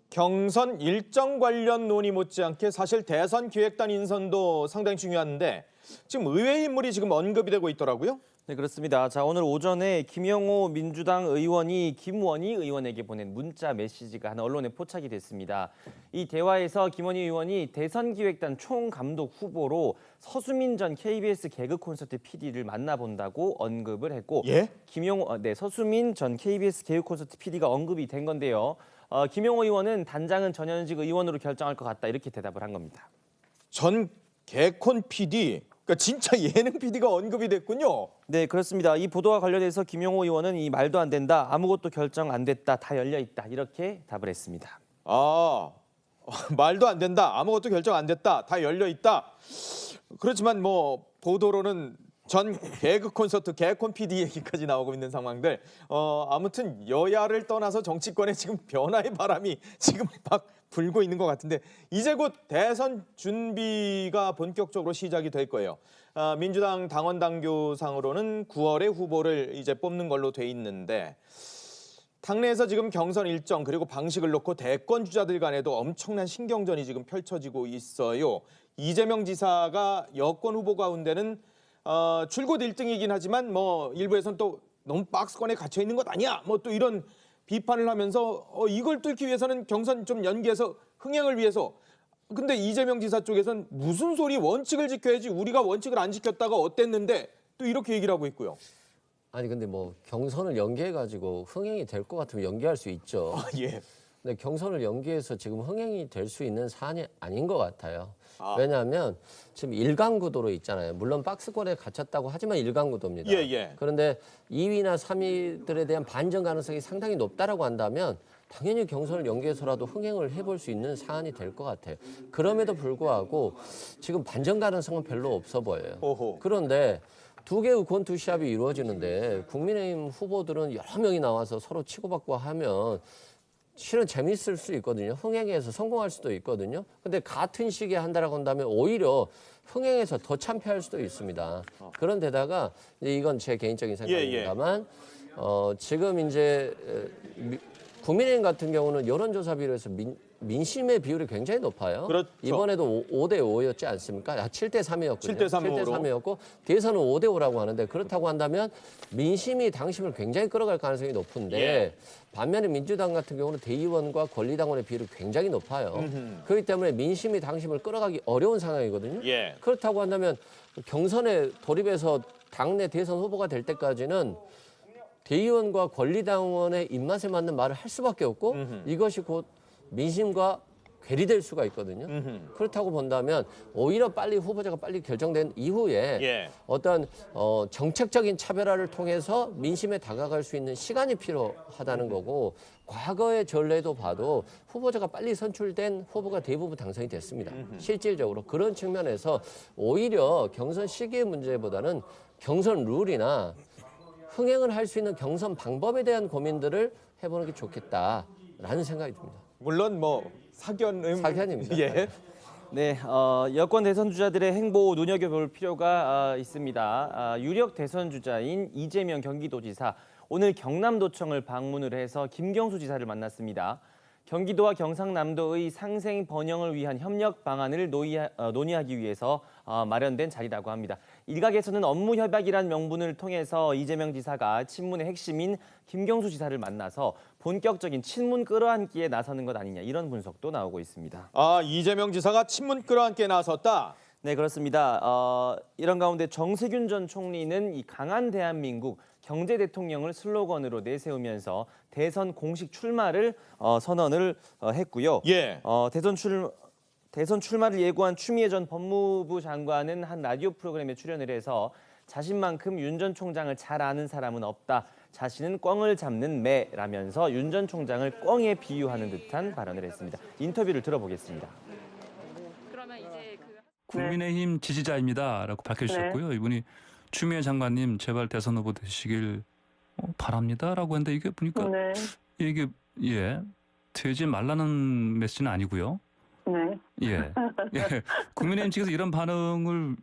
경선 일정 관련 논의 못지않게 사실 대선 기획단 인선도 상당히 중요한데 지금 의외의 인물이 지금 언급이 되고 있더라고요. 네, 그렇습니다. 자, 오늘 오전에 김영호 민주당 의원이 김원희 의원에게 보낸 문자 메시지가 한 언론에 포착이 됐습니다. 이 대화에서 김원희 의원이 대선기획단 총감독 후보로 서수민 전 KBS 개그 콘서트 PD를 만나본다고 언급을 했고, 서수민 전 KBS 개그 콘서트 PD가 언급이 된 건데요. 김영호 의원은 단장은 전현직 의원으로 결정할 것 같다 이렇게 대답을 한 겁니다. 전 개콘 PD, 그러니까 진짜 예능 PD가 언급이 됐군요. 네, 그렇습니다. 이 보도와 관련해서 김영호 의원은 이 말도 안 된다, 아무것도 결정 안 됐다, 다 열려 있다 이렇게 답을 했습니다. 아, 말도 안 된다, 아무것도 결정 안 됐다, 다 열려 있다. 그렇지만 뭐 보도로는 전 개그 콘서트 개콘 PD 얘기까지 나오고 있는 상황들. 아무튼 여야를 떠나서 정치권에 지금 변화의 바람이 지금 막 불고 있는 것 같은데 이제 곧 대선 준비가 본격적으로 시작이 될 거예요. 민주당 당원 당규상으로는 9월에 후보를 이제 뽑는 걸로 돼 있는데 당내에서 지금 경선 일정 그리고 방식을 놓고 대권 주자들 간에도 엄청난 신경전이 지금 펼쳐지고 있어요. 이재명 지사가 여권 후보 가운데는 줄곧 1등이긴 하지만 뭐 일부에서는 또 너무 박스권에 갇혀 있는 것 아니야? 뭐 또 이런 비판을 하면서 이걸 뚫기 위해서는 경선 좀 연기해서 흥행을 위해서. 근데 이재명 지사 쪽에서는 무슨 소리, 원칙을 지켜야지, 우리가 원칙을 안 지켰다가 어땠는데 또 이렇게 얘기를 하고 있고요. 아니 근데 뭐 경선을 연기해가지고 흥행이 될 것 같으면 연기할 수 있죠. 예. 근데 경선을 연기해서 지금 흥행이 될 수 있는 사안이 아닌 것 같아요. 왜냐하면 지금 일강구도로 있잖아요. 물론 박스권에 갇혔다고 하지만 일강구도입니다. 그런데 2위나 3위들에 대한 반전 가능성이 상당히 높다라고 한다면 당연히 경선을 연기해서라도 흥행을 해볼 수 있는 사안이 될 것 같아요. 그럼에도 불구하고 지금 반전 가능성은 별로 없어 보여요. 그런데 두 개의 권투시합이 이루어지는데 국민의힘 후보들은 여러 명이 나와서 서로 치고받고 하면 실은 재미있을 수 있거든요. 흥행해서 성공할 수도 있거든요. 근데 같은 시기에 한다라고 한다면 오히려 흥행해서 더 참패할 수도 있습니다. 그런 데다가 이건 제 개인적인 생각입니다만 지금 이제 국민의힘 같은 경우는 여론조사 비율에서 민심의 비율이 굉장히 높아요. 그렇죠. 이번에도 5대 5였지 않습니까? 7대 3이었거든요. 7대 3이었고 뒤에서는 5대 5라고 하는데 그렇다고 한다면 민심이 당심을 굉장히 끌어갈 가능성이 높은데 반면에 민주당 같은 경우는 대의원과 권리당원의 비율이 굉장히 높아요. 그렇기 때문에 민심이 당심을 끌어가기 어려운 상황이거든요. 그렇다고 한다면 경선에 돌입해서 당내 대선 후보가 될 때까지는 대의원과 권리당원의 입맛에 맞는 말을 할 수밖에 없고 이것이 곧 민심과 괴리될 수가 있거든요. 그렇다고 본다면 오히려 빨리 후보자가 빨리 결정된 이후에 어떤 정책적인 차별화를 통해서 민심에 다가갈 수 있는 시간이 필요하다는 거고 과거의 전례도 봐도 후보자가 빨리 선출된 후보가 대부분 당선이 됐습니다. 실질적으로 그런 측면에서 오히려 경선 시기의 문제보다는 경선 룰이나 흥행을 할 수 있는 경선 방법에 대한 고민들을 해보는 게 좋겠다라는 생각이 듭니다. 물론 뭐 사견입니다. 네, 여권 대선 주자들의 행보 눈여겨볼 필요가 있습니다. 유력 대선 주자인 이재명 경기도지사 오늘 경남도청을 방문을 해서 김경수 지사를 만났습니다. 경기도와 경상남도의 상생 번영을 위한 협력 방안을 논의하기 위해서 마련된 자리라고 합니다. 일각에서는 업무 협약이란 명분을 통해서 이재명 지사가 친문의 핵심인 김경수 지사를 만나서 본격적인 친문 끌어안기에 나서는 것 아니냐 이런 분석도 나오고 있습니다. 이재명 지사가 친문 끌어안기에 나섰다? 네, 그렇습니다. 이런 가운데 정세균 전 총리는 이 강한 대한민국 경제 대통령을 슬로건으로 내세우면서 대선 공식 출마를 선언을 했고요. 대선 출마를 예고한 추미애 전 법무부 장관은 한 라디오 프로그램에 출연을 해서 자신만큼 윤 전 총장을 잘 아는 사람은 없다. 자신은 꿩을 잡는 매라면서 윤 전 총장을 꿩에 비유하는 듯한 발언을 했습니다. 인터뷰를 들어보겠습니다. 국민의힘 지지자입니다라고 밝혀주셨고요. 이분이 추미애 장관님 제발 대선 후보 되시길 바랍니다라고 했는데 이게 보니까 이게 되지 말라는 메시지는 아니고요. 국민의힘 측에서 이런 반응을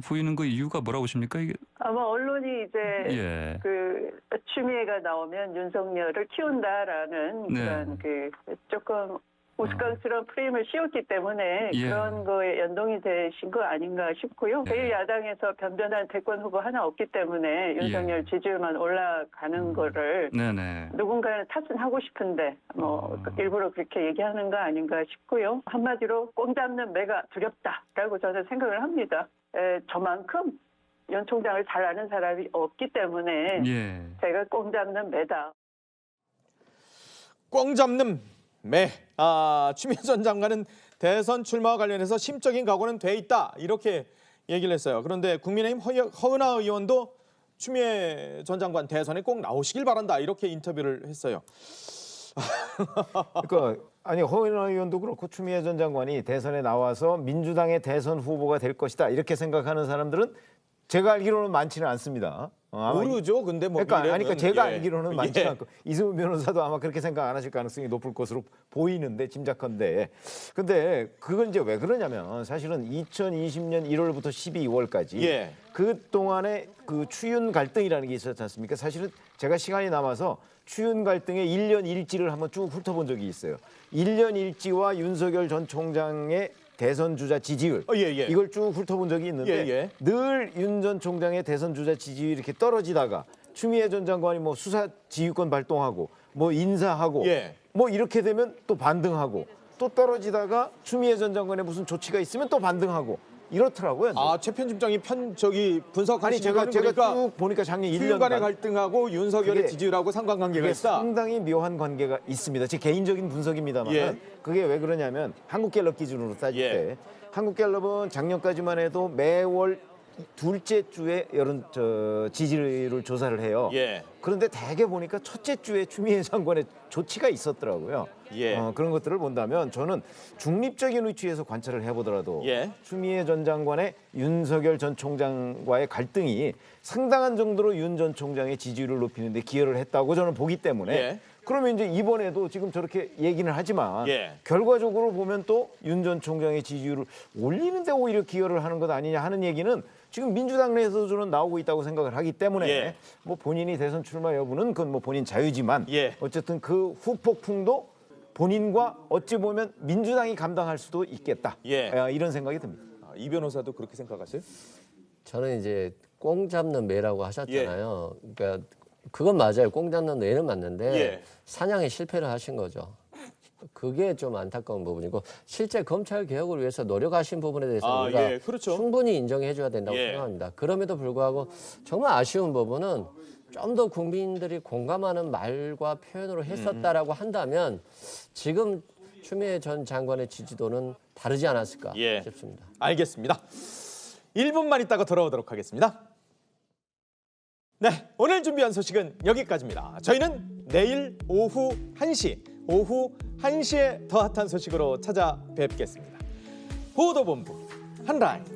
보이는 그 이유가 뭐라고 보십니까? 이게 아마 언론이 이제 그 추미애가 나오면 윤석열을 키운다라는 그런 그 조금 우스꽝스러운 프레임을 씌웠기 때문에 예. 그런 거에 연동이 되신 거 아닌가 싶고요. 제1야당에서 변변한 대권 후보 하나 없기 때문에 윤석열 지지율만 올라가는 거를 네네. 누군가는 탓은 하고 싶은데 뭐 일부러 그렇게 얘기하는 거 아닌가 싶고요. 한마디로 꽁 잡는 매가 두렵다라고 저는 생각을 합니다. 저만큼 윤 총장을 잘 아는 사람이 없기 때문에 예. 제가 꽁 잡는 매다. 꽁 잡는 매. 추미애 전 장관은 대선 출마와 관련해서 심적인 각오는 돼 있다 이렇게 얘기를 했어요. 그런데 국민의힘 허은하 의원도 추미애 전 장관 대선에 꼭 나오시길 바란다 이렇게 인터뷰를 했어요. 그러니까 아니 허은하 의원도 그렇고 추미애 전 장관이 대선에 나와서 민주당의 대선 후보가 될 것이다 이렇게 생각하는 사람들은 제가 알기로는 많지는 않습니다. 모르죠. 근데 뭐 그러니까 제가 예. 알기로는 많지 예. 않고 이승훈 변호사도 아마 그렇게 생각 안 하실 가능성이 높을 것으로 보이는데 짐작컨대. 근데 그건 이제 왜 그러냐면 사실은 2020년 1월부터 12월까지 예. 그 동안에 그 추윤 갈등이라는 게 있었지 않습니까? 사실은 제가 시간이 남아서 추윤 갈등의 1년 일지를 한번 쭉 훑어본 적이 있어요. 1년 일지와 윤석열 전 총장의 대선 주자 지지율 이걸 쭉 훑어본 적이 있는데 늘 윤 전 총장의 대선 주자 지지율이 이렇게 떨어지다가 추미애 전 장관이 뭐 수사 지휘권 발동하고 뭐 인사하고 뭐 이렇게 되면 또 반등하고 또 떨어지다가 추미애 전 장관의 무슨 조치가 있으면 또 반등하고 이렇더라고요. 최 편집장이 분석하신 제가 그러니까 쭉 보니까 작년 1년간 추윤 간의 갈등하고 윤석열의 지지율하고 상관관계가 있다. 상당히 묘한 관계가 있습니다. 제 개인적인 분석입니다만 그게 왜 그러냐면 한국갤럽 기준으로 따질 때 한국갤럽은 작년까지만 해도 매월 둘째 주에 지지율을 조사를 해요. 그런데 대개 보니까 첫째 주에 추미애 장관의 조치가 있었더라고요. 그런 것들을 본다면 저는 중립적인 위치에서 관찰을 해보더라도 추미애 전 장관의 윤석열 전 총장과의 갈등이 상당한 정도로 윤 전 총장의 지지율을 높이는 데 기여를 했다고 저는 보기 때문에 그러면 이제 이번에도 지금 저렇게 얘기는 하지만 결과적으로 보면 또 윤 전 총장의 지지율을 올리는 데 오히려 기여를 하는 것 아니냐 하는 얘기는 지금 민주당 내에서 저는 나오고 있다고 생각을 하기 때문에 뭐 본인이 대선 출마 여부는 그건 뭐 본인 자유지만 어쨌든 그 후폭풍도 본인과 어찌 보면 민주당이 감당할 수도 있겠다. 이런 생각이 듭니다. 이 변호사도 그렇게 생각하세요? 저는 이제 꽁 잡는 매라고 하셨잖아요. 그러니까 그건 맞아요. 꽁 잡는 매는 맞는데 사냥에 실패를 하신 거죠. 그게 좀 안타까운 부분이고 실제 검찰 개혁을 위해서 노력하신 부분에 대해서 우리가 충분히 인정해줘야 된다고 생각합니다. 그럼에도 불구하고 정말 아쉬운 부분은 좀 더 국민들이 공감하는 말과 표현으로 했었다라고 한다면 지금 추미애 전 장관의 지지도는 다르지 않았을까 싶습니다. 알겠습니다. 1분만 있다가 돌아오도록 하겠습니다. 네, 오늘 준비한 소식은 여기까지입니다. 저희는 내일 오후 1시에 더 핫한 소식으로 찾아뵙겠습니다. 보도본부 한라인.